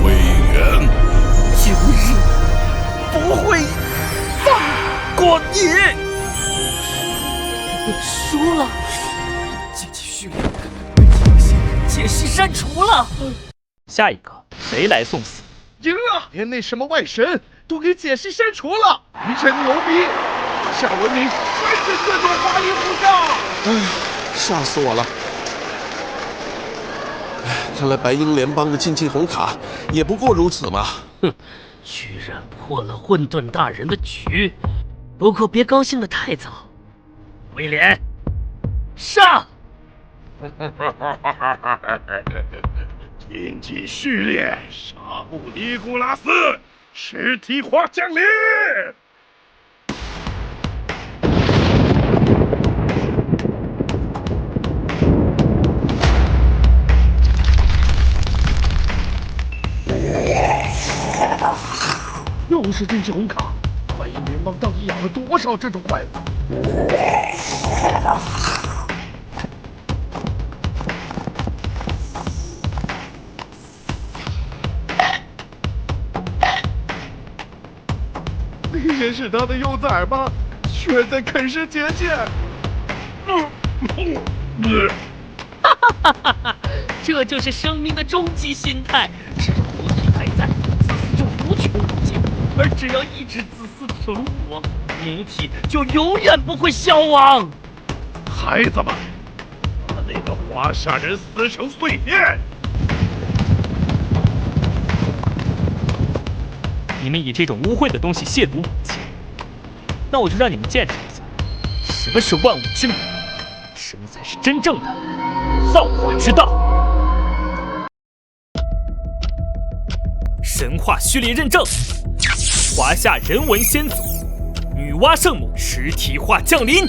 归元，有日不会放过你。输了，竞技序列被解析删除了。下一个谁来送死？赢了，连那什么外神都给解析删除了。余真牛逼，夏文明全是各种华丽虎将。吓死我了！看来白鹰联邦的竞技红卡也不过如此嘛。哼，居然破了混沌大人的局。不过别高兴得太早。威廉，上！竞技序列，沙布尼古拉斯，实体化降临。又是竞技红卡，白鹰联邦到底养了多少这种怪物？也是他的幼崽吧，却在啃食结界。哈哈哈哈！这就是生命的终极心态，只要母体还在，自私就无穷无尽；而只要一直自私存活，母体就永远不会消亡。孩子们，把那个华夏人撕成碎片！你们以这种污秽的东西亵渎母亲，那我就让你们见识一下，什么是万物之母，什么才是真正的造化之道。神话序列认证，华夏人文先祖，女娲圣母实体化降临。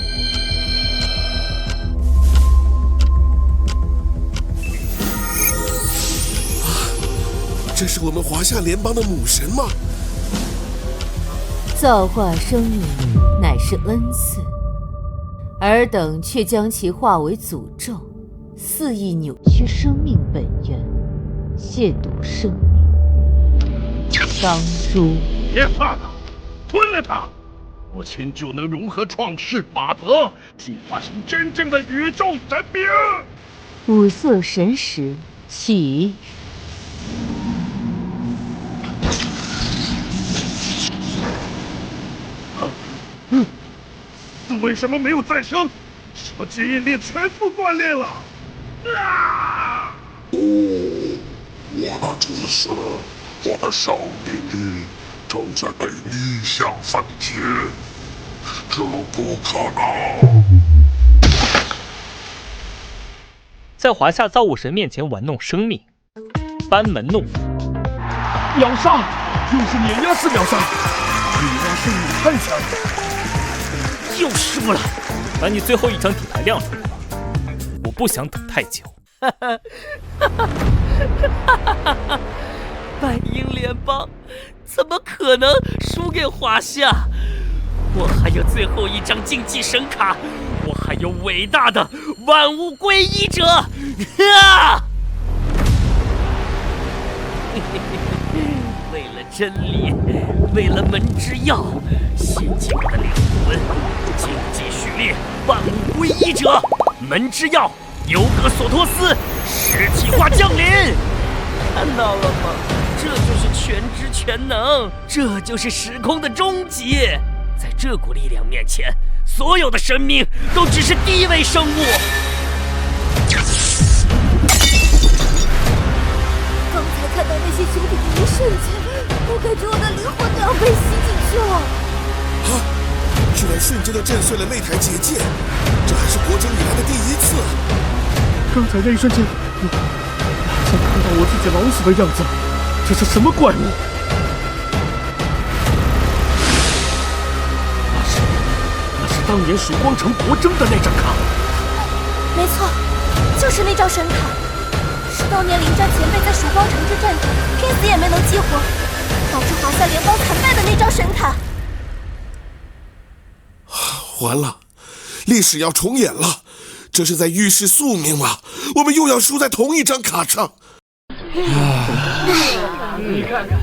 这是我们华夏联邦的母神吗？造化生命乃是恩赐，尔等却将其化为诅咒，肆意扭曲生命本源，亵渎生命。当诛！别怕他，吞了他，母亲就能融合创世法则，进化成真正的宇宙神明。五色神石起！为什么没有再生？什么基因链全部断裂了！我的子嗣，我的生命正在被逆向分解，这不可能！在华夏造物神面前玩弄生命，班门弄斧，秒杀，又是碾压式秒杀！女娲圣母太强了。又输了，把你最后一张底牌亮出来吧，我不想等太久。白鹰联邦怎么可能输给华夏？我还有最后一张竞技神卡，我还有伟大的万物归一者！为了真理，为了门之钥，献祭我的灵魂，经济序列，万物归一者，门之钥，尤格索托斯，实体化降临。看到了吗？这就是全知全能，这就是时空的终极。在这股力量面前，所有的生命都只是低微生物。刚才看到那些兄弟的一瞬间，我感觉我的灵魂都要被吸进去了。啊！居然瞬间就震碎了那台结界，这还是国征以来的第一次。刚才那一瞬间，我好像看到我自己老死的样子，这是什么怪物？那是当年曙光城国征的那张卡。没错，就是那张神卡，是当年林战前辈在曙光城之战中拼死也没能激活，导致华夏联邦惨败的那张神卡。完了，历史要重演了，这是在预示宿命吗？我们又要输在同一张卡上。你看看，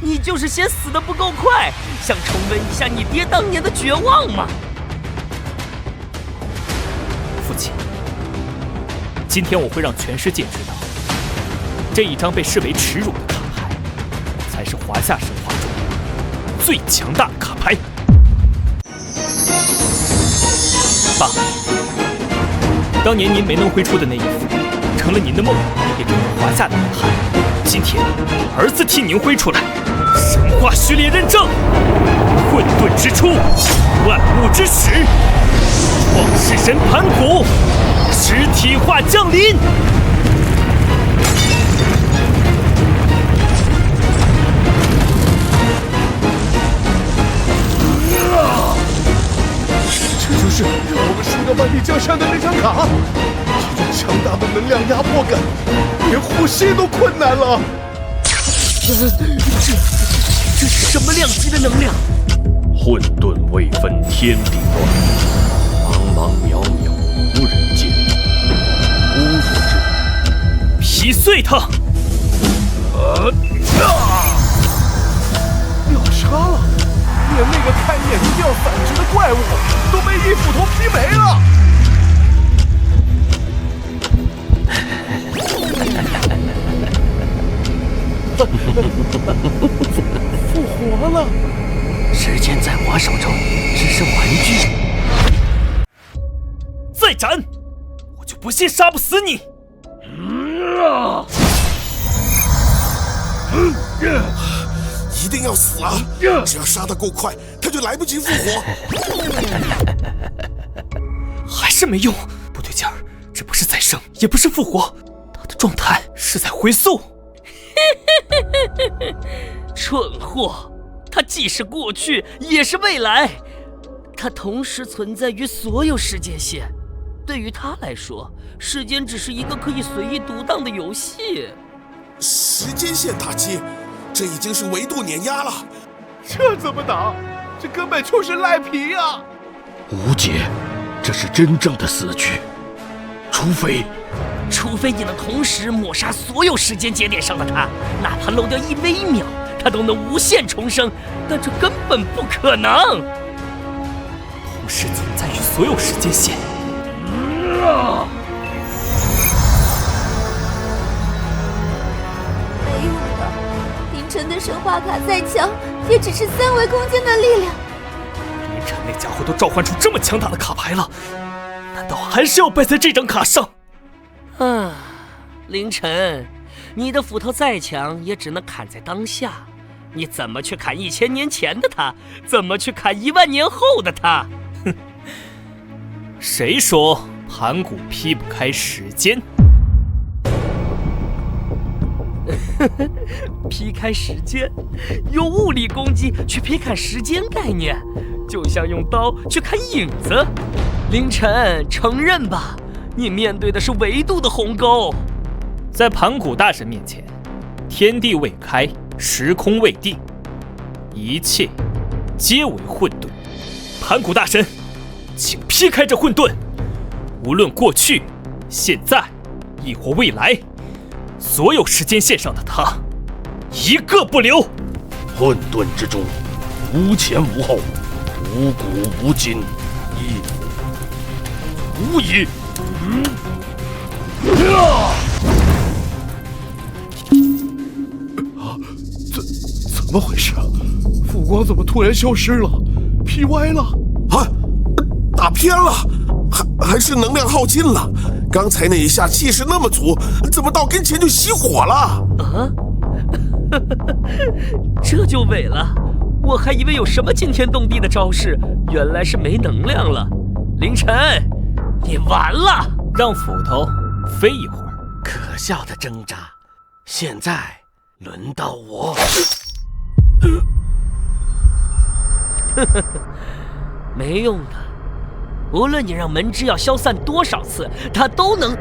你就是嫌死得不够快，想重温一下你爹当年的绝望吗？父亲，今天我会让全世界知道，这一张被视为耻辱的卡牌，才是华夏神话中最强大的卡牌。爸，当年您没能挥出的那一幅，成了您的梦，也成了华夏的遗憾。今天，儿子替您挥出来，神话序列认证，混沌之初，万物之始，创世神盘古，实体化降临。这就是我们输掉万里江山的那张卡，这种强大的能量压迫感，连呼吸都困难了。这是什么量级的能量？混沌未分天地乱，茫茫渺渺无人见，侮辱之，劈碎它！秒杀了！连那个开眼一定要反直的怪物都被一斧头劈没了。复活了！时间在我手中只是玩具。再斩！我就不信杀不死你！一定要死啊！只要杀得够快，他就来不及复活。还是没用，不对劲儿，这不是再生，也不是复活，他的状态是在回溯。蠢货，它既是过去，也是未来，它同时存在于所有时间线。对于他来说，时间只是一个可以随意独当的游戏。时间线打击，这已经是维度碾压了。这怎么打？这根本就是赖皮啊！无解，这是真正的死局。除非你能同时抹杀所有时间节点上的他，哪怕漏掉1微秒，他都能无限重生，但这根本不可能。同时存在于所有时间线。没用的，凌晨的神话卡再强，也只是3维空间的力量。凌晨那家伙都召唤出这么强大的卡牌了，难道还是要败在这张卡上？凌晨，你的斧头再强，也只能砍在当下。你怎么去砍1000年前的他？怎么去砍1万年后的他？哼！谁说盘古劈不开时间？劈开时间，用物理攻击去劈砍时间概念，就像用刀去砍影子。凌晨，承认吧，你面对的是维度的鸿沟。在盘古大神面前，天地未开，时空未定，一切皆为混沌。盘古大神，请劈开这混沌，无论过去、现在，亦或未来，所有时间线上的他，一个不留。混沌之中，无前无后，无古无今，亦无矣。怎么回事？复光怎么突然消失了？劈歪了？啊，打偏了，还是能量耗尽了？刚才那一下气势那么足，怎么到跟前就熄火了？啊，这就伪了！我还以为有什么惊天动地的招式，原来是没能量了。凌晨，你完了！让斧头飞一会儿。可笑的挣扎，现在轮到我。没用的，无论你让门之药消散多少次，它都能。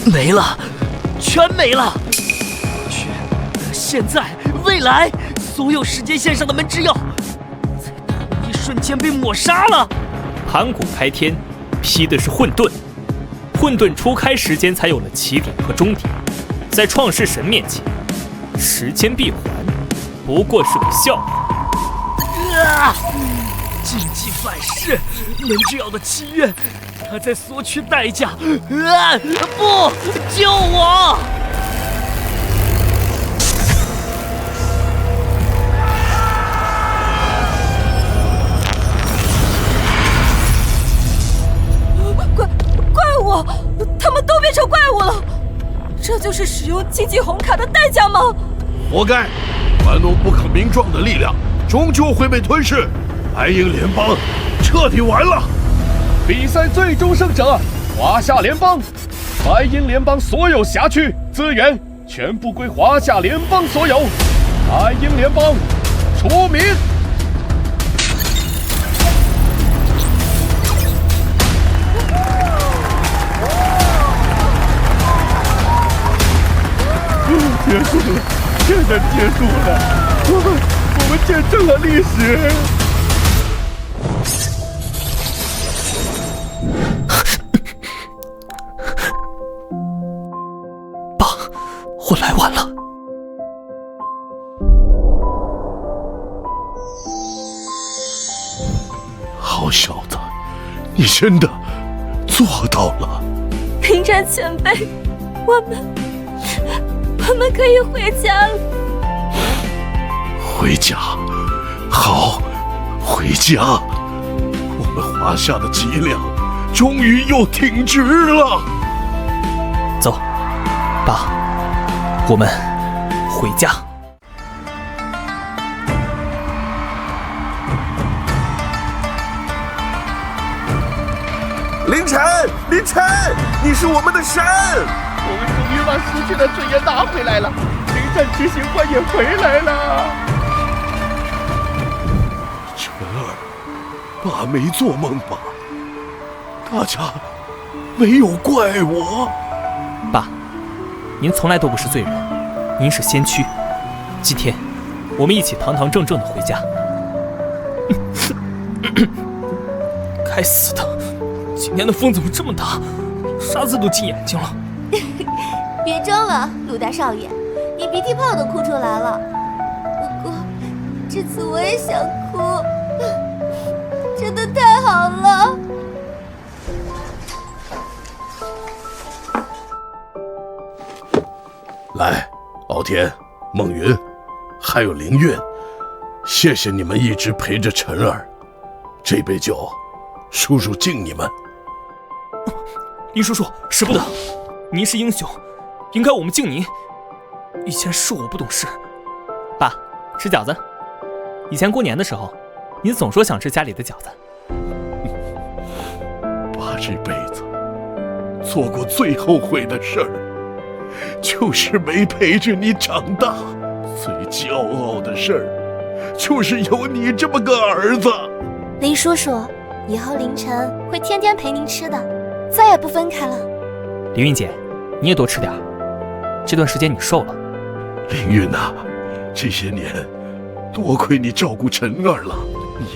没了，全没了！现在、未来，所有时间线上的门之药，在同一瞬间被抹杀了。盘古开天，劈的是混沌，混沌初开时间才有了起点和终点，在创世神面前，时间闭环不过是个笑话。禁忌反噬，门之药的契约，他在索取代价。不，救我！怪物，他们都变成怪物了，这就是使用禁忌红卡的代价吗？活该！玩弄不可名状的力量，终究会被吞噬。白鹰联邦彻底完了。比赛最终胜者，华夏联邦。白鹰联邦所有辖区资源全部归华夏联邦所有。白鹰联邦出名。结束了，现在结束了，我们见证了历史。爸，我来晚了。好小子，你真的做到了。平战前辈，我们可以回家了。回家，好，回家。我们华夏的脊梁终于又挺直了。走，爸，我们回家。凌晨，凌晨，你是我们的神！我们终于把失去的尊严拿回来了，灵战执行官也回来了。晨儿，爸没做梦吧？大家没有怪我。爸，您从来都不是罪人，您是先驱。今天，我们一起堂堂正正的回家。该死的，今天的风怎么这么大，沙子都进眼睛了。别装了，鲁大少爷，你鼻涕泡都哭出来了。不过，这次我也想哭，真的太好了。来，敖天、孟云，还有凌韵，谢谢你们一直陪着晨儿。这杯酒，叔叔敬你们。林叔叔，使不得，您是英雄，应该我们敬您。以前是我不懂事。爸，吃饺子。以前过年的时候，您总说想吃家里的饺子。爸这辈子做过最后悔的事儿，就是没陪着你长大。最骄傲的事儿，就是有你这么个儿子。林叔叔，以后凌晨会天天陪您吃的，再也不分开了。凌韵姐，你也多吃点儿，这段时间你瘦了。凌韵呐，这些年多亏你照顾晨儿了，你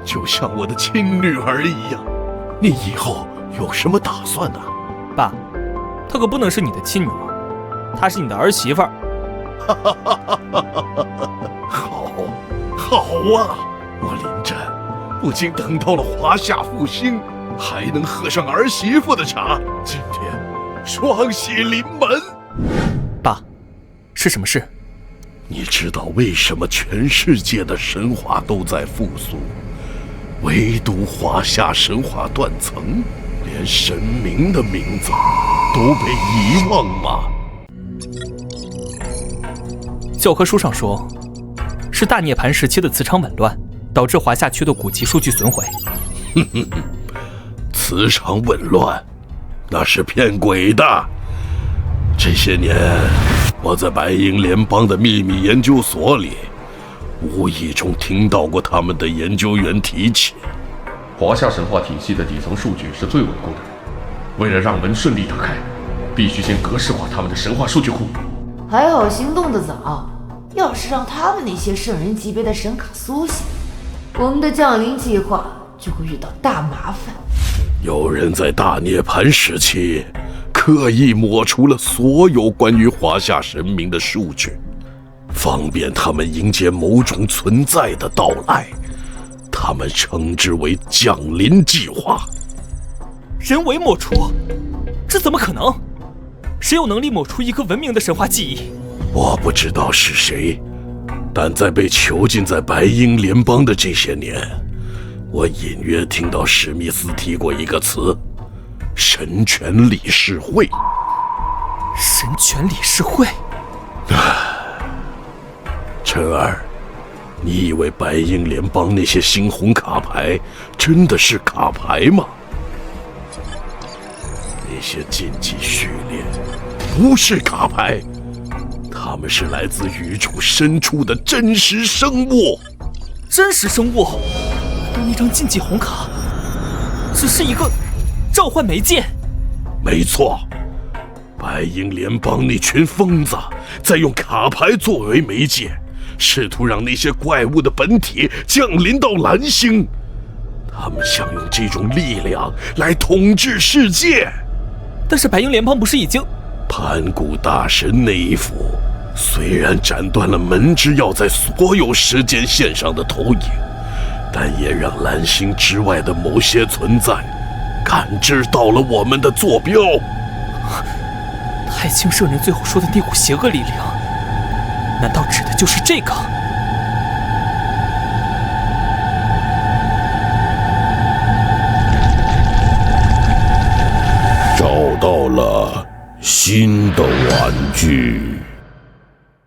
就像我的亲女儿一样。你以后有什么打算呢？爸，她可不能是你的亲女儿，她是你的儿媳妇儿。好啊！我临战不仅等到了华夏复兴，还能喝上儿媳妇的茶，今天双喜临门。爸，是什么事？你知道为什么全世界的神话都在复苏，唯独华夏神话断层，连神明的名字都被遗忘吗？教科书上说，是大涅槃时期的磁场紊乱，导致华夏区的古籍数据损毁。磁场紊乱，那是骗鬼的。这些年，我在白鹰联邦的秘密研究所里，无意中听到过他们的研究员提起，华夏神话体系的底层数据是最稳固的。为了让门顺利打开，必须先格式化他们的神话数据库。还好行动得早，要是让他们那些圣人级别的神卡苏醒，我们的降临计划就会遇到大麻烦。有人在大涅槃时期刻意抹除了所有关于华夏神明的数据，方便他们迎接某种存在的到来。他们称之为降临计划。人为抹除？这怎么可能？谁有能力抹除一个文明的神话记忆？我不知道是谁，但在被囚禁在白鹰联邦的这些年，我隐约听到史密斯提过一个词：神权理事会。神权理事会？晨儿，你以为白鹰联邦那些猩红卡牌真的是卡牌吗？那些禁忌序列不是卡牌，它们是来自宇宙深处的真实生物。真实生物？而那张禁忌红卡只是一个召唤媒介？没错，白鹰联邦那群疯子在用卡牌作为媒介，试图让那些怪物的本体降临到蓝星。他们想用这种力量来统治世界。但是白鹰联邦不是已经……盘古大神那一斧虽然斩断了门之钥在所有时间线上的投影，但也让蓝星之外的某些存在感知到了我们的坐标。太清圣人最后说的那股邪恶力量，难道指的就是这个？找到了新的玩具。